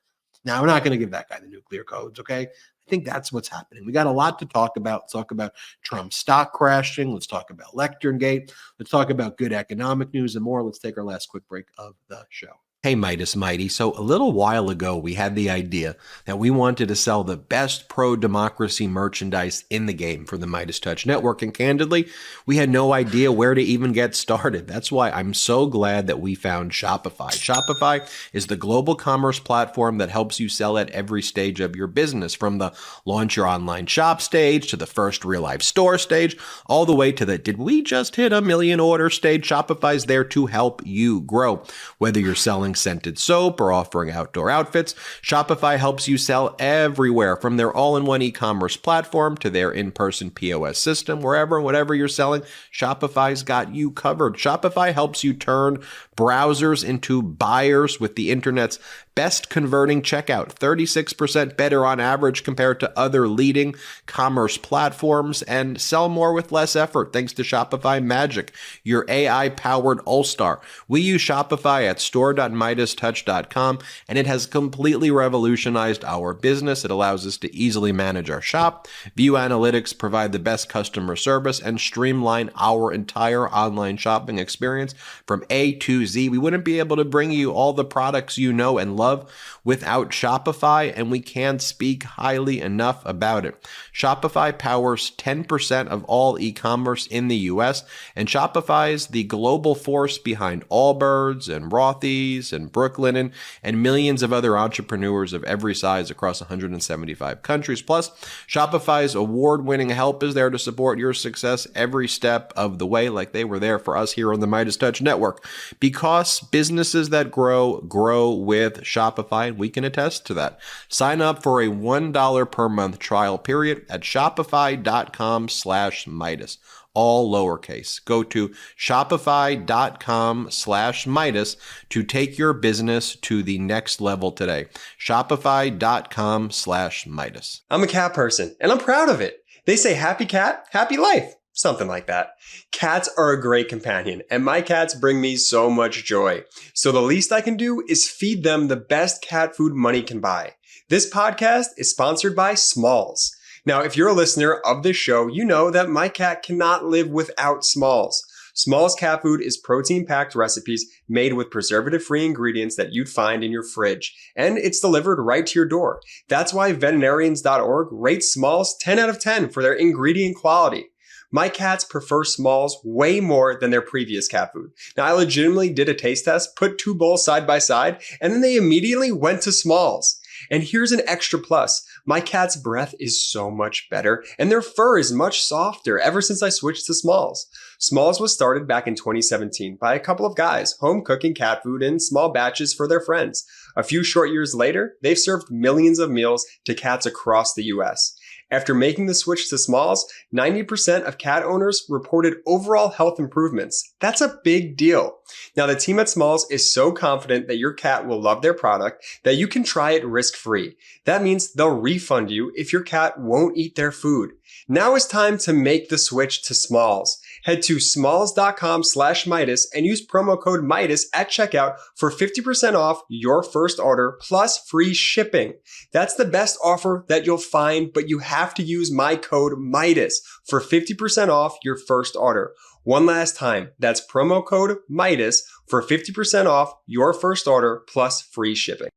we're not going to give that guy the nuclear codes. Okay. I think that's what's happening. We got a lot to talk about. Let's talk about Trump's stock crashing. Let's talk about LecternGate. Let's talk about good economic news and more. Let's take our last quick break of the show. Hey, Midas Mighty. So a little while ago, we had the idea that we wanted to sell the best pro-democracy merchandise in the game for the MeidasTouch Network. And candidly, we had no idea where to even get started. That's why I'm so glad that we found Shopify. Shopify is the global commerce platform that helps you sell at every stage of your business, from the launch your online shop stage to the first real life store stage, all the way to the did we just hit 1 million order stage. Shopify's there to help you grow. Whether you're selling scented soap or offering outdoor outfits, Shopify helps you sell everywhere, from their all-in-one e-commerce platform to their in-person POS system. Whatever you're selling, Shopify's got you covered. Shopify helps you turn browsers into buyers with the internet's best converting checkout, 36% better on average compared to other leading commerce platforms, and sell more with less effort thanks to Shopify Magic, your AI-powered all-star. We use Shopify at store.meidastouch.com, and it has completely revolutionized our business. It allows us to easily manage our shop, view analytics, provide the best customer service, and streamline our entire online shopping experience from A to Z. We wouldn't be able to bring you all the products you know and love without Shopify, and we can't speak highly enough about it. Shopify powers 10% of all e-commerce in the US, and Shopify is the global force behind Allbirds and Rothy's and Brooklinen and millions of other entrepreneurs of every size across 175 countries. Plus, Shopify's award-winning help is there to support your success every step of the way, like they were there for us here on the MeidasTouch Network. Because businesses that grow with Shopify, and we can attest to that. Sign up for a $1 per month trial period at shopify.com/Midas, all lowercase. Go to shopify.com/Midas to take your business to the next level today. Shopify.com/Midas. I'm a cat person, and I'm proud of it. They say happy cat, happy life. Something like that. Cats are a great companion, and my cats bring me so much joy. So the least I can do is feed them the best cat food money can buy. This podcast is sponsored by Smalls. Now, if you're a listener of this show, you know that my cat cannot live without Smalls. Smalls cat food is protein-packed recipes made with preservative-free ingredients that you'd find in your fridge, and it's delivered right to your door. That's why veterinarians.org rates Smalls 10 out of 10 for their ingredient quality. My cats prefer Smalls way more than their previous cat food. Now, I legitimately did a taste test, put 2 bowls side by side, and then they immediately went to Smalls. And here's an extra plus. My cat's breath is so much better, and their fur is much softer ever since I switched to Smalls. Smalls was started back in 2017 by a couple of guys home cooking cat food in small batches for their friends. A few short years later, they've served millions of meals to cats across the US. After making the switch to smalls, 90% of cat owners reported overall health improvements. That's a big deal. Now, the team at Smalls is so confident that your cat will love their product that you can try it risk-free. That means they'll refund you if your cat won't eat their food. Now is time to make the switch to Smalls. Head to smalls.com/Meidas and use promo code Meidas at checkout for 50% off your first order plus free shipping. That's the best offer that you'll find, but you have to use my code Meidas for 50% off your first order. One last time, that's promo code Meidas for 50% off your first order plus free shipping.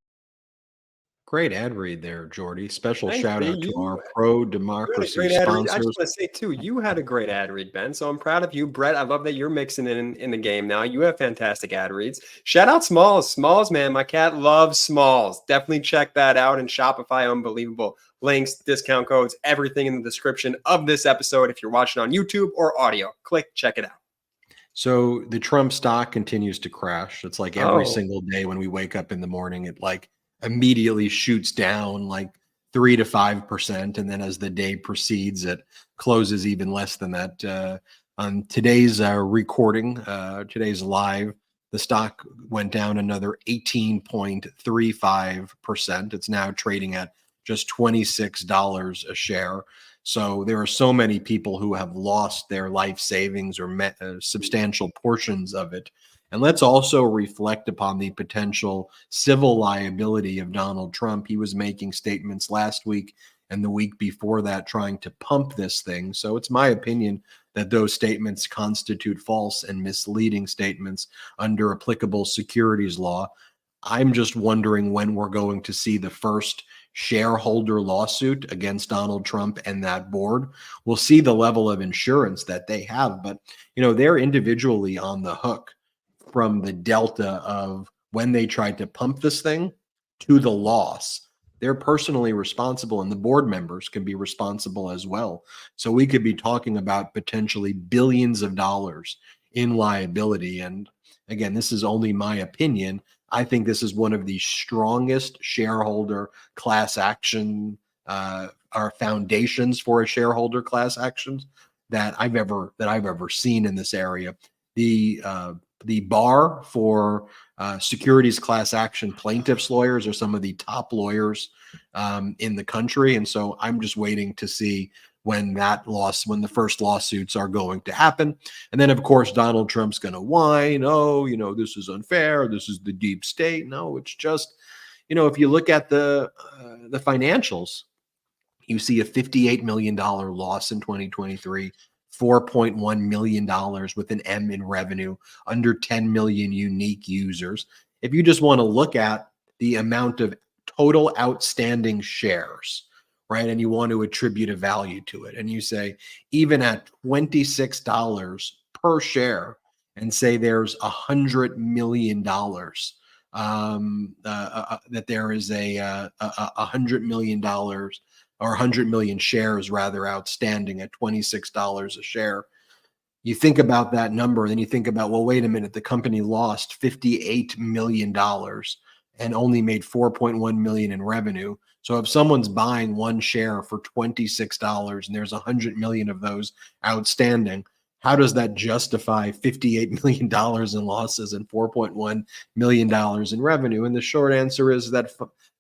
Great ad read there, Jordy. Special Thanks, shout out man. to You our had a pro-democracy great ad read. I just sponsors. want to say too, you had a great ad read, Ben. So I'm proud of you, Brett. I love that you're mixing in the game now. You have fantastic ad reads. Shout out Smalls. Smalls, man. My cat loves Smalls. Definitely check that out. And Shopify, unbelievable. Links, discount codes, everything in the description of this episode. If you're watching on YouTube or audio, click, check it out. So the Trump stock continues to crash. It's like every Oh. single day when we wake up in the morning, it like immediately shoots down like 3 to 5%. And then as the day proceeds, it closes even less than that. On today's recording, today's live, the stock went down another 18.35%. It's now trading at just $26 a share. So there are so many people who have lost their life savings or substantial portions of it. And let's also reflect upon the potential civil liability of Donald Trump. He was making statements last week and the week before that trying to pump this thing. So it's my opinion that those statements constitute false and misleading statements under applicable securities law. I'm just wondering when we're going to see the first shareholder lawsuit against Donald Trump and that board. We'll see the level of insurance that they have, but they're individually on the hook from the delta of when they tried to pump this thing to the loss. They're personally responsible, and the board members can be responsible as well. So we could be talking about potentially billions of dollars in liability. And again, this is only my opinion. I think this is one of the strongest shareholder class action or foundations for a shareholder class actions that I've ever seen in this area. The bar for securities class action plaintiffs lawyers are some of the top lawyers in the country. And so I'm just waiting to see when the first lawsuits are going to happen. And then, of course, Donald Trump's going to whine, this is unfair. This is the deep state. No, it's just, if you look at the financials, you see a $58 million loss in 2023. $4.1 million with an M in revenue, under 10 million unique users. If you just want to look at the amount of total outstanding shares, right, and you want to attribute a value to it, and you say, even at $26 per share, and say there's $100 million, that there is $100 million or 100 million shares rather outstanding at $26 a share. You think about that number, and then you think about, well, wait a minute, the company lost $58 million and only made $4.1 million in revenue. So if someone's buying one share for $26 and there's 100 million of those outstanding, how does that justify $58 million in losses and $4.1 million in revenue? And the short answer is that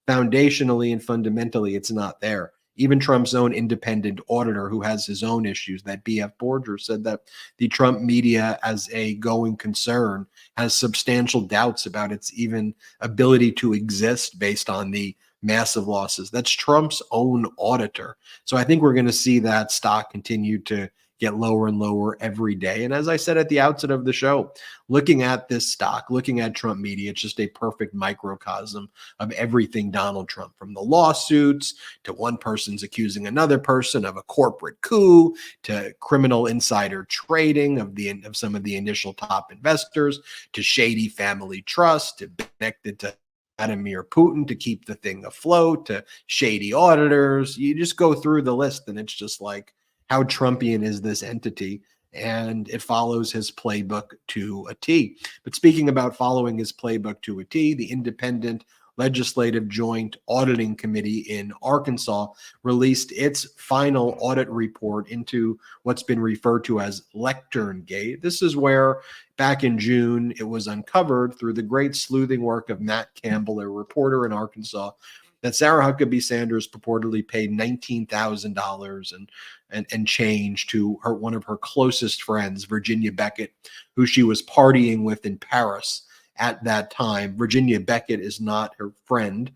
foundationally and fundamentally, it's not there. Even Trump's own independent auditor, who has his own issues, that BF Borger, said that the Trump media as a going concern has substantial doubts about its even ability to exist based on the massive losses. That's Trump's own auditor. So I think we're going to see that stock continue to get lower and lower every day. And as I said at the outset of the show, looking at this stock, looking at Trump media, it's just a perfect microcosm of everything Donald Trump, from the lawsuits to one person's accusing another person of a corporate coup, to criminal insider trading of some of the initial top investors, to shady family trust, to connected to Vladimir Putin to keep the thing afloat, to shady auditors. You just go through the list and it's just like, how Trumpian is this entity? and it follows his playbook to a T. But speaking about following his playbook to a T, the Independent Legislative Joint Auditing Committee in Arkansas released its final audit report into what's been referred to as LecternGate. This is where back in June it was uncovered through the great sleuthing work of Matt Campbell, a reporter in Arkansas, that Sarah Huckabee Sanders purportedly paid $19,000 and change to one of her closest friends, Virginia Beckett, who she was partying with in Paris at that time. Virginia Beckett is not her friend,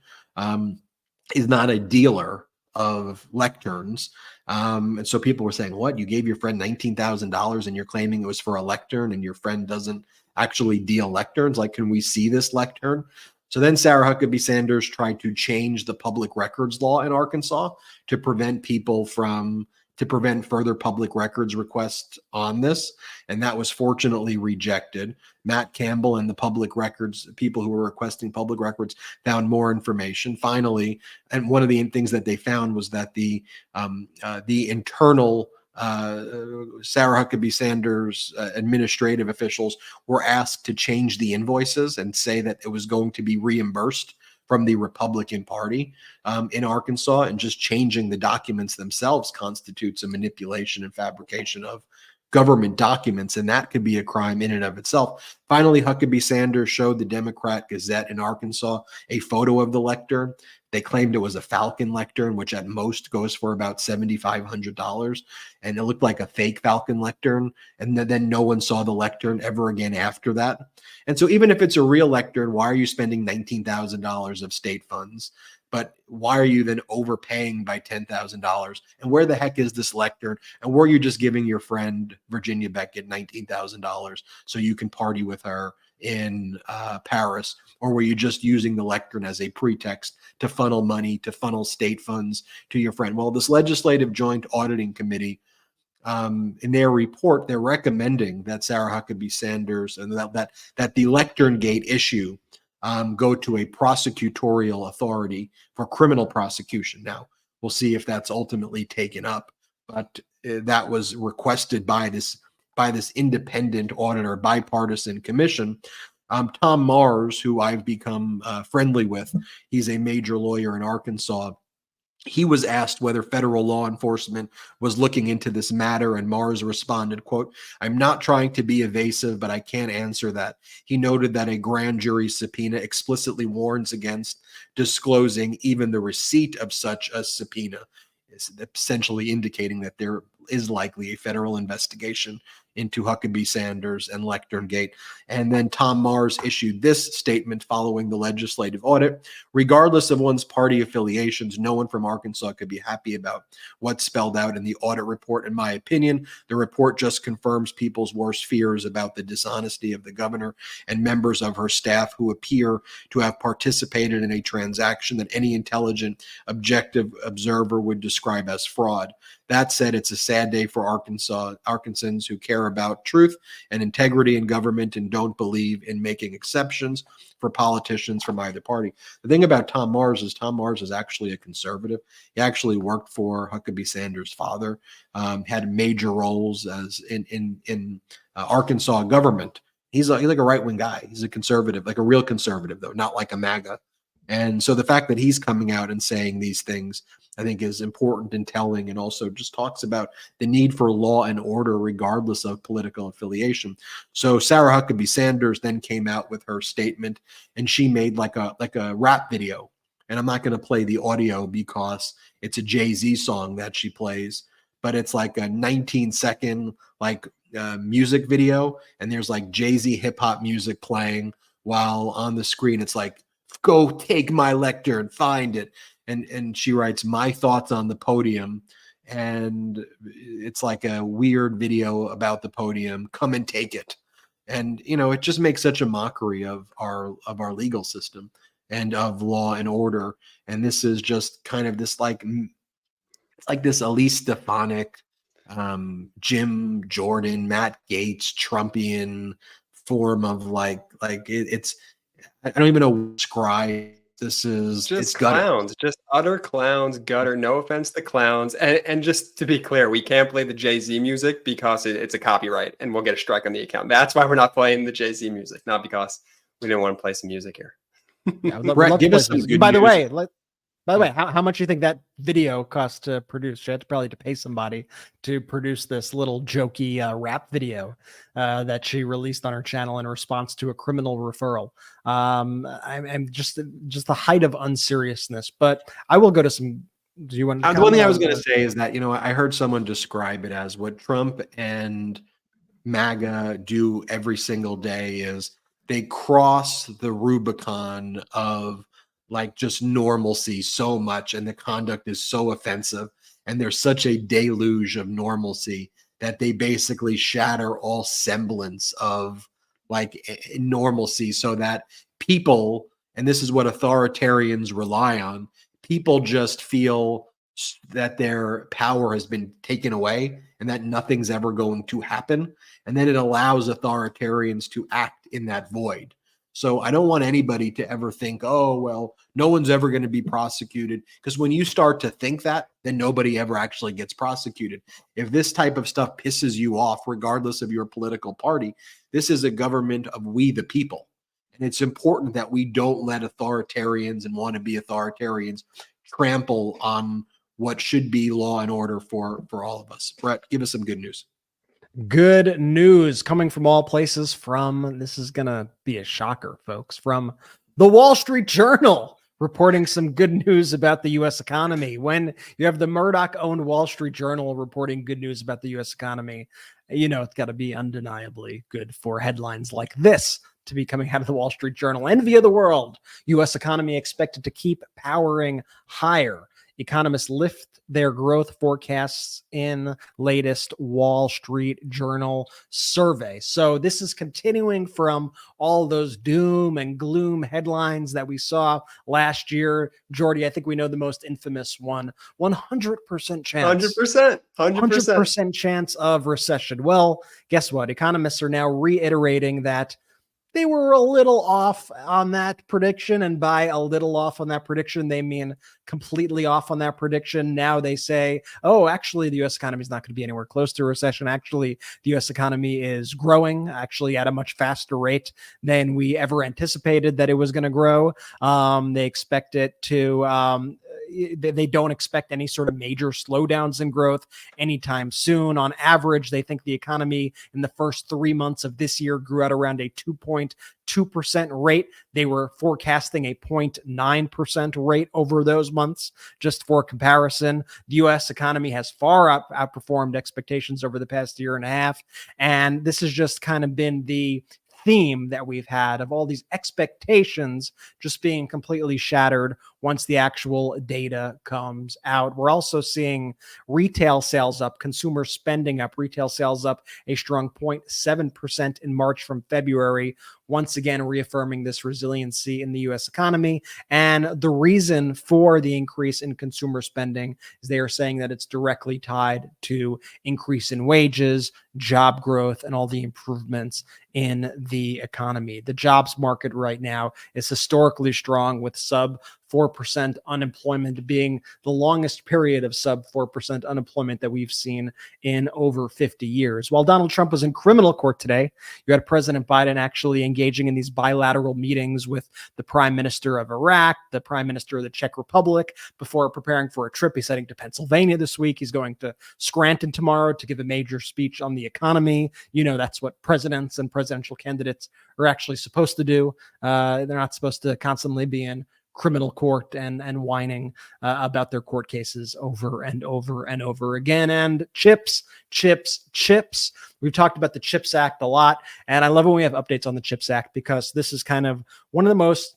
is not a dealer of lecterns. And so people were saying, what, you gave your friend $19,000 and you're claiming it was for a lectern and your friend doesn't actually deal lecterns? Like, can we see this lectern? So then Sarah Huckabee Sanders tried to change the public records law in Arkansas to prevent further public records requests on this. And that was fortunately rejected. Matt Campbell and the public records, people who were requesting public records, found more information finally. And one of the things that they found was that the internal Sarah Huckabee Sanders administrative officials were asked to change the invoices and say that it was going to be reimbursed from the Republican Party in Arkansas, and just changing the documents themselves constitutes a manipulation and fabrication of government documents, and that could be a crime in and of itself. Finally, Huckabee Sanders showed the Democrat Gazette in Arkansas a photo of the lectern. They claimed it was a Falcon lectern, which at most goes for about $7,500. And it looked like a fake Falcon lectern. And then no one saw the lectern ever again after that. And so even if it's a real lectern, why are you spending $19,000 of state funds? But why are you then overpaying by $10,000? And where the heck is this lectern? And were you just giving your friend Virginia Beckett $19,000 so you can party with her in Paris? Or were you just using the lectern as a pretext to funnel money, to funnel state funds to your friend? Well, this Legislative Joint Auditing Committee, in their report, they're recommending that Sarah Huckabee Sanders and that the LecternGate issue go to a prosecutorial authority for criminal prosecution. Now, we'll see if that's ultimately taken up, but that was requested by this independent auditor, bipartisan commission. Tom Mars, who I've become friendly with, he's a major lawyer in Arkansas. He was asked whether federal law enforcement was looking into this matter, and Mars responded, quote, "I'm not trying to be evasive, but I can't answer that." He noted that a grand jury subpoena explicitly warns against disclosing even the receipt of such a subpoena, essentially indicating that there is likely a federal investigation into Huckabee Sanders and LecternGate. And then Tom Mars issued this statement following the legislative audit: "Regardless of one's party affiliations, no one from Arkansas could be happy about what's spelled out in the audit report. In my opinion, the report just confirms people's worst fears about the dishonesty of the governor and members of her staff who appear to have participated in a transaction that any intelligent, objective observer would describe as fraud. That said, it's a sad day for Arkansans who care about truth and integrity in government and don't believe in making exceptions for politicians from either party." The thing about Tom Mars is actually a conservative. He actually worked for Huckabee Sanders' father, had major roles as in Arkansas government. He's like a right-wing guy. He's a conservative, like a real conservative, though, not like a MAGA. And so the fact that he's coming out and saying these things, I think, is important and telling, and also just talks about the need for law and order regardless of political affiliation. So Sarah Huckabee Sanders then came out with her statement, and she made like a rap video. And I'm not going to play the audio because it's a Jay-Z song that she plays, but it's like a 19-second music video, and there's like Jay-Z hip hop music playing while on the screen it's like, "Go take my lectern, find it." And she writes, "My thoughts on the podium." And it's like a weird video about the podium. "Come and take it." And, it just makes such a mockery of our legal system and of law and order. And this is just kind of this it's like this Elise Stefanik, Jim Jordan, Matt Gaetz, Trumpian form of it's, I don't even know what to describe This is Just it's gutter. clowns, just utter clowns, gutter. No offense to clowns. And just to be clear, we can't play the Jay-Z music because it's a copyright and we'll get a strike on the account. That's why we're not playing the Jay-Z music, not because we didn't want to play some music here. Yeah, Brett, give us some good By the news. way, how much do you think that video cost to produce? You had to probably to pay somebody to produce this little jokey rap video that she released on her channel in response to a criminal referral. I'm just the height of unseriousness. But I will go to some. Do you want? The one thing I was going to say is that I heard someone describe it as what Trump and MAGA do every single day is they cross the Rubicon of like just normalcy so much, and the conduct is so offensive, and there's such a deluge of normalcy that they basically shatter all semblance of like normalcy, so that people, and this is what authoritarians rely on, people just feel that their power has been taken away and that nothing's ever going to happen, and then it allows authoritarians to act in that void. So I don't want anybody to ever think, oh, well, no one's ever going to be prosecuted. Because when you start to think that, then nobody ever actually gets prosecuted. If this type of stuff pisses you off, regardless of your political party, this is a government of we the people. And it's important that we don't let authoritarians and wannabe authoritarians trample on what should be law and order for all of us. Brett, give us some good news. Good news coming from all places from, this is going to be a shocker, folks, from the Wall Street Journal, reporting some good news about the U.S. economy. When you have the Murdoch-owned Wall Street Journal reporting good news about the U.S. economy, it's got to be undeniably good for headlines like this to be coming out of the Wall Street Journal. Envy of the world. U.S. economy expected to keep powering higher. Economists lift their growth forecasts in latest Wall Street Journal survey. So this is continuing from all those doom and gloom headlines that we saw last year. Jordy, I think we know the most infamous one, 100% chance. 100% chance of recession. Well, guess what? Economists are now reiterating that they were a little off on that prediction. And by a little off on that prediction, they mean completely off on that prediction. Now they say, oh, actually, the U.S. economy is not going to be anywhere close to a recession. Actually, the U.S. economy is growing actually at a much faster rate than we ever anticipated that it was going to grow. They expect it to... They don't expect any sort of major slowdowns in growth anytime soon. On average, they think the economy in the first 3 months of this year grew at around a 2.2% rate. They were forecasting a 0.9% rate over those months. Just for comparison, the U.S. economy has far outperformed expectations over the past year and a half. And this has just kind of been the theme that we've had of all these expectations just being completely shattered once the actual data comes out. We're also seeing retail sales up, consumer spending up, retail sales up a strong 0.7% in March from February, once again reaffirming this resiliency in the U.S. economy. And the reason for the increase in consumer spending is they are saying that it's directly tied to increase in wages, job growth, and all the improvements in the economy. The jobs market right now is historically strong, with sub 4% unemployment being the longest period of sub 4% unemployment that we've seen in over 50 years. While Donald Trump was in criminal court today, you had President Biden actually engaging in these bilateral meetings with the Prime Minister of Iraq, the Prime Minister of the Czech Republic, before preparing for a trip. He's heading to Pennsylvania this week. He's going to Scranton tomorrow to give a major speech on the economy. That's what presidents and presidential candidates are actually supposed to do. They're not supposed to constantly be in criminal court and whining about their court cases over and over and over again. And chips. We've talked about the CHIPS Act a lot, and I love when we have updates on the CHIPS Act, because this is kind of one of the most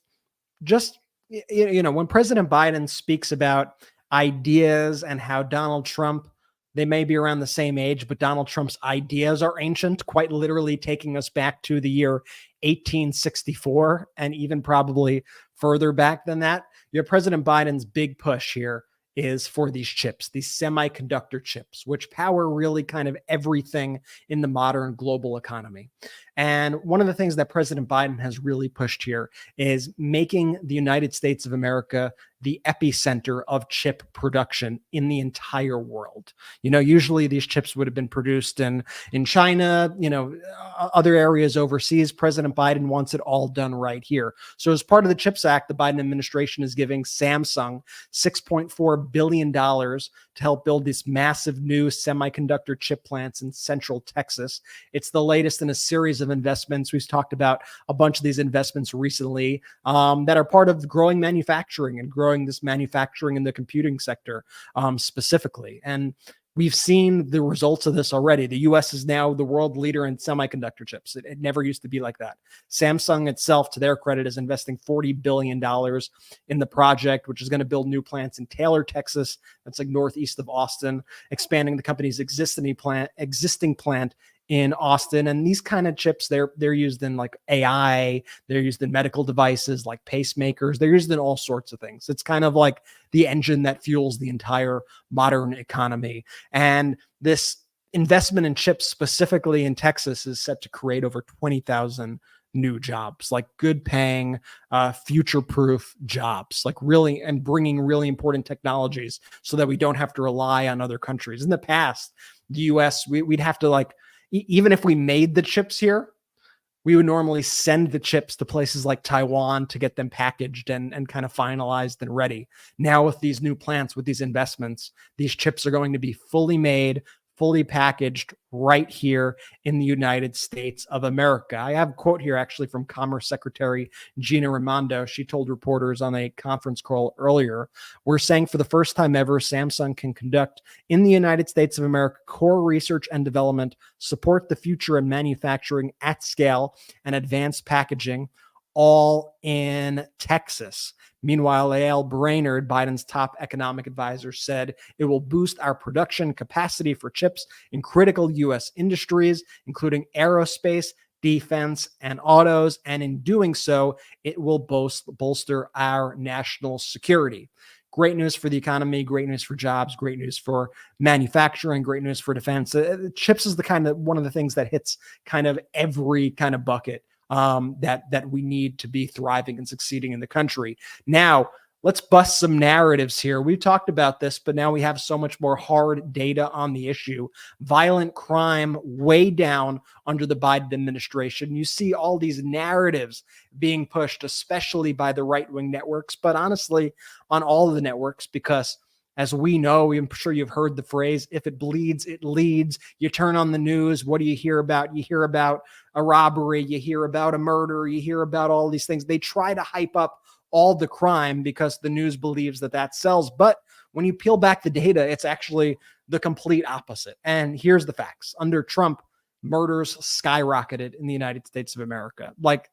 when President Biden speaks about ideas and how Donald Trump, they may be around the same age, but Donald Trump's ideas are ancient, quite literally taking us back to the year 1864 and even probably further back than that. Your President Biden's big push here is for these chips, these semiconductor chips, which power really kind of everything in the modern global economy. And one of the things that President Biden has really pushed here is making the United States of America the epicenter of chip production in the entire world. Usually these chips would have been produced in China, other areas overseas. President Biden wants it all done right here. So as part of the CHIPS Act, the Biden administration is giving Samsung $6.4 billion to help build these massive new semiconductor chip plants in Central Texas. It's the latest in a series of investments. We've talked about a bunch of these investments recently that are part of growing manufacturing and growing this manufacturing in the computing sector specifically. And we've seen the results of this already. The US is now the world leader in semiconductor chips. It never used to be like that. Samsung itself, to their credit, is investing $40 billion in the project, which is going to build new plants in Taylor, Texas. That's like northeast of Austin, expanding the company's existing plant in Austin. And these kind of chips, they're used in like AI, they're used in medical devices like pacemakers, they're used in all sorts of things. It's kind of like the engine that fuels the entire modern economy. And this investment in chips specifically in Texas is set to create over 20,000 new jobs, like good paying, future-proof jobs, like really, and bringing really important technologies so that we don't have to rely on other countries. In the past, the US, we'd have to even if we made the chips here, we would normally send the chips to places like Taiwan to get them packaged and kind of finalized and ready. Now with these new plants, with these investments, these chips are going to be fully made, fully packaged right here in the United States of America. I have a quote here actually from Commerce Secretary Gina Raimondo. She told reporters on a conference call earlier, "We're saying for the first time ever, Samsung can conduct in the United States of America core research and development, support the future in manufacturing at scale and advanced packaging, all in Texas." Meanwhile, A.L. Brainerd, Biden's top economic advisor, said it will boost our production capacity for chips in critical U.S. industries, including aerospace, defense, and autos. And in doing so, it will bolster our national security. Great news for the economy, great news for jobs, great news for manufacturing, great news for defense. Chips is one of the things that hits kind of every kind of bucket that we need to be thriving and succeeding in the country. Now, let's bust some narratives here. We've talked about this, but now we have so much more hard data on the issue. Violent crime way down under the Biden administration. You see all these narratives being pushed, especially by the right-wing networks, but honestly, on all of the networks, because as we know, I'm sure you've heard the phrase, if it bleeds, it leads. You turn on the news, what do you hear about? You hear about a robbery, you hear about a murder, you hear about all these things. They try to hype up all the crime because the news believes that sells. But when you peel back the data, it's actually the complete opposite. And here's the facts. Under Trump, murders skyrocketed in the United States of America. Like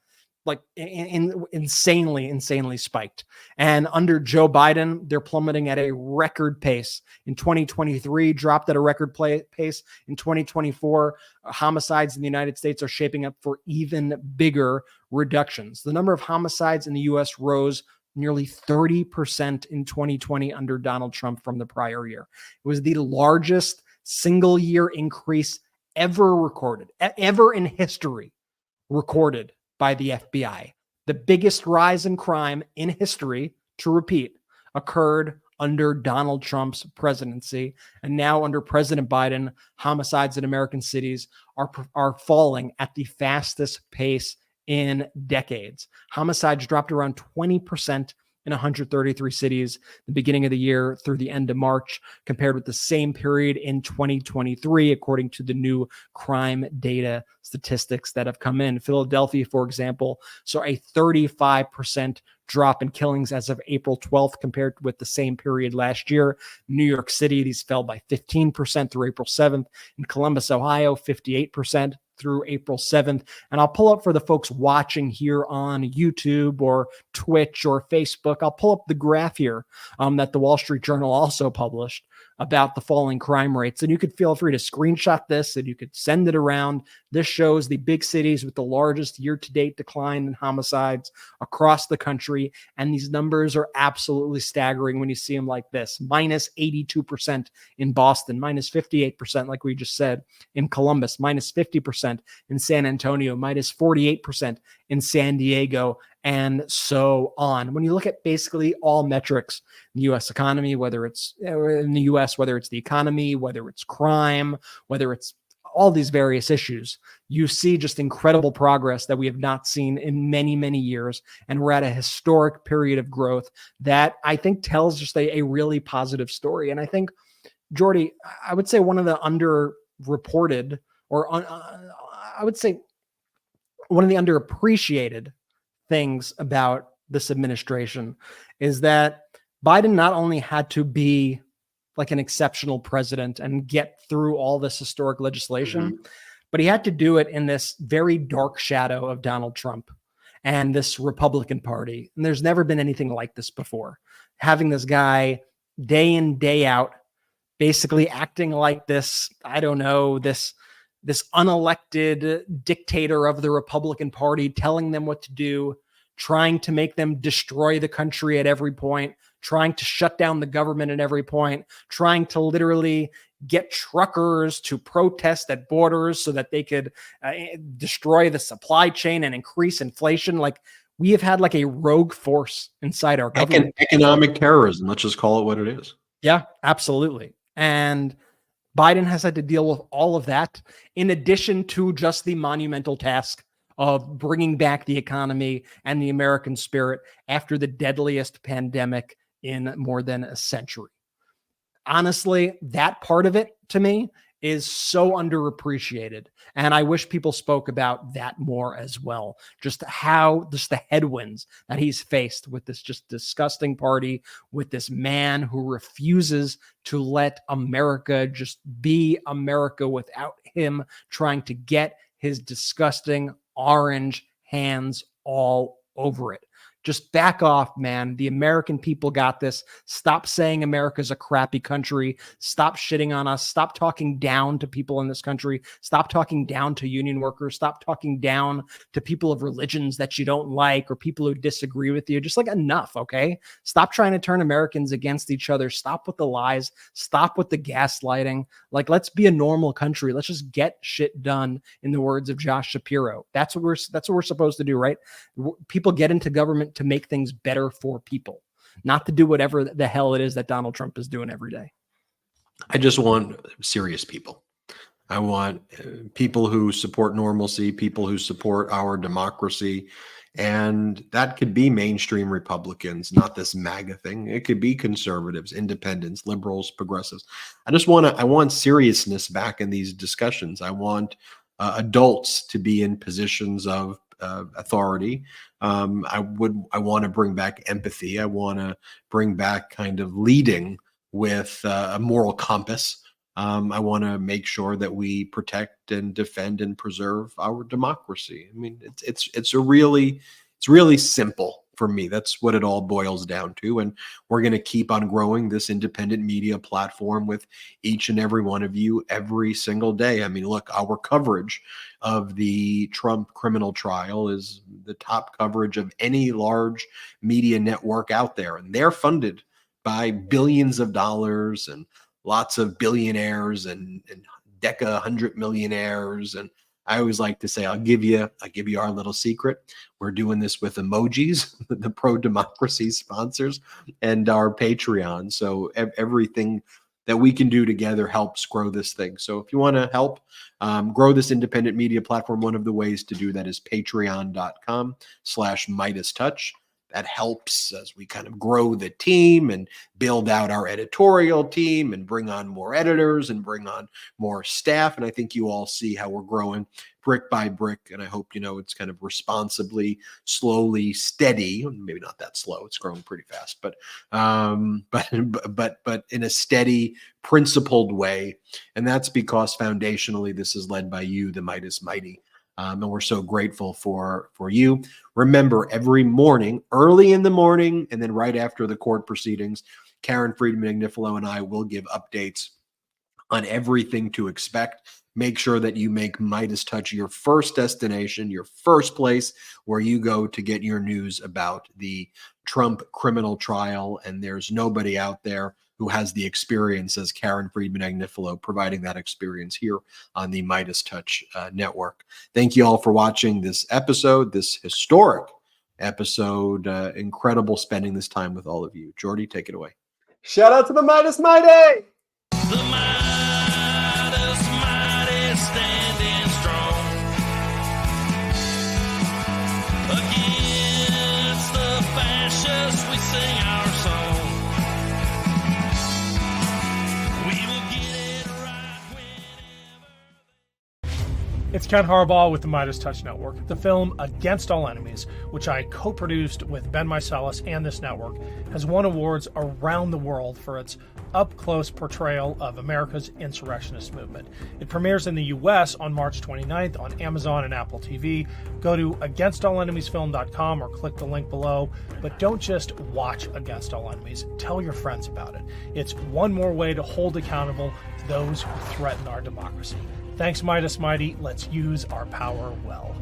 insanely spiked. And under Joe Biden, they're plummeting at a record pace. In 2023, dropped at a record pace. In 2024, homicides in the United States are shaping up for even bigger reductions. The number of homicides in the U.S. rose nearly 30% in 2020 under Donald Trump from the prior year. It was the largest single year increase ever recorded, ever in history recorded by the FBI. The biggest rise in crime in history, to repeat, occurred under Donald Trump's presidency. And now under President Biden, homicides in American cities are falling at the fastest pace in decades. Homicides dropped around 20% in 133 cities the beginning of the year through the end of March, compared with the same period in 2023, according to the new crime data statistics that have come in. Philadelphia, for example, saw a 35% drop in killings as of April 12th compared with the same period last year. New York City, these fell by 15% through April 7th. In Columbus, Ohio, 58% through April 7th. And I'll pull up for the folks watching here on YouTube or Twitch or Facebook, I'll pull up the graph here that the Wall Street Journal also published about the falling crime rates. And you could feel free to screenshot this and you could send it around. This shows the big cities with the largest year-to-date decline in homicides across the country. And these numbers are absolutely staggering when you see them like this. Minus 82% in Boston, minus 58%, like we just said, in Columbus, minus 50% -48% in San Antonio, -48% in San Diego, and so on. When you look at basically all metrics, the U.S. economy, whether it's in the U.S., whether it's the economy, whether it's crime, whether it's all these various issues, you see just incredible progress that we have not seen in many, many years. And we're at a historic period of growth that I think tells just a really positive story. And I think, Jordy, I would say one of the underreported, or I would say one of the underappreciated things about this administration is that Biden not only had to be like an exceptional president and get through all this historic legislation, but he had to do it in this very dark shadow of Donald Trump and this Republican Party. And there's never been anything like this before. Having this guy day in, day out, basically acting like this, I don't know, this unelected dictator of the Republican Party, telling them what to do, trying to make them destroy the country at every point, trying to shut down the government at every point, trying to literally get truckers to protest at borders so that they could destroy the supply chain and increase inflation. Like, we have had like a rogue force inside our government. Economic terrorism. Let's just call it what it is. Yeah, absolutely. And Biden has had to deal with all of that, in addition to just the monumental task of bringing back the economy and the American spirit after the deadliest pandemic in more than a century. Honestly, that part of it to me is so underappreciated. And I wish people spoke about that more as well. Just the headwinds that he's faced with this just disgusting party, with this man who refuses to let America just be America without him trying to get his disgusting orange hands all over it. Just back off, man. The American people got this. Stop saying America's a crappy country. Stop shitting on us. Stop talking down to people in this country. Stop talking down to union workers. Stop talking down to people of religions that you don't like or people who disagree with you. Just like, enough, okay? Stop trying to turn Americans against each other. Stop with the lies. Stop with the gaslighting. Like, let's be a normal country. Let's just get shit done, in the words of Josh Shapiro. That's what we're supposed to do, right? People get into government to make things better for people, not to do whatever the hell it is that Donald Trump is doing every day. I just want serious people. I want people who support normalcy, people who support our democracy. And that could be mainstream Republicans, not this MAGA thing. It could be conservatives, independents, liberals, progressives. I want seriousness back in these discussions. I want adults to be in positions of authority. I want to bring back empathy. I want to bring back kind of leading with a moral compass. I want to make sure that we protect and defend and preserve our democracy. I mean, it's really simple for me. That's what it all boils down to. And we're going to keep on growing this independent media platform with each and every one of you every single day. I mean, look, our coverage of the Trump criminal trial is the top coverage of any large media network out there. And they're funded by billions of dollars and lots of billionaires and deca 100 millionaires. And I always like to say, I'll give you our little secret. We're doing this with emojis, the pro-democracy sponsors, and our Patreon. So everything that we can do together helps grow this thing. So if you want to help grow this independent media platform, one of the ways to do that is patreon.com/MeidasTouch. That helps as we kind of grow the team and build out our editorial team and bring on more editors and bring on more staff. And I think you all see how we're growing brick by brick. And I hope, it's kind of responsibly, slowly, steady. Maybe not that slow. It's growing pretty fast, but in a steady, principled way. And that's because foundationally, this is led by you, the Meidas Mighty. And we're so grateful for you. Remember, every morning, early in the morning, and then right after the court proceedings, Karen Friedman Agnifilo and I will give updates on everything to expect. make sure that you make MeidasTouch your first destination, your first place where you go to get your news about the Trump criminal trial. And there's nobody out there who has the experience as Karen Friedman Agnifilo providing that experience here on the MeidasTouch network. Thank you all for watching this episode, this historic episode. Incredible spending this time with all of you. Jordy, take it away. Shout out to the Midas Mighty! The Midas Mighty standing strong against the fascists. We sing our song. We will get it right whenever. It's Ken Harbaugh with the MeidasTouch Network. The film Against All Enemies, which I co-produced with Ben Meiselas and this network, has won awards around the world for its up-close portrayal of America's insurrectionist movement. It premieres in the U.S. on March 29th on Amazon and Apple TV. Go to againstalllenemiesfilm.com or click the link below. But don't just watch Against All Enemies. Tell your friends about it. It's one more way to hold accountable those who threaten our democracy. Thanks, Midas Mighty. Let's use our power well.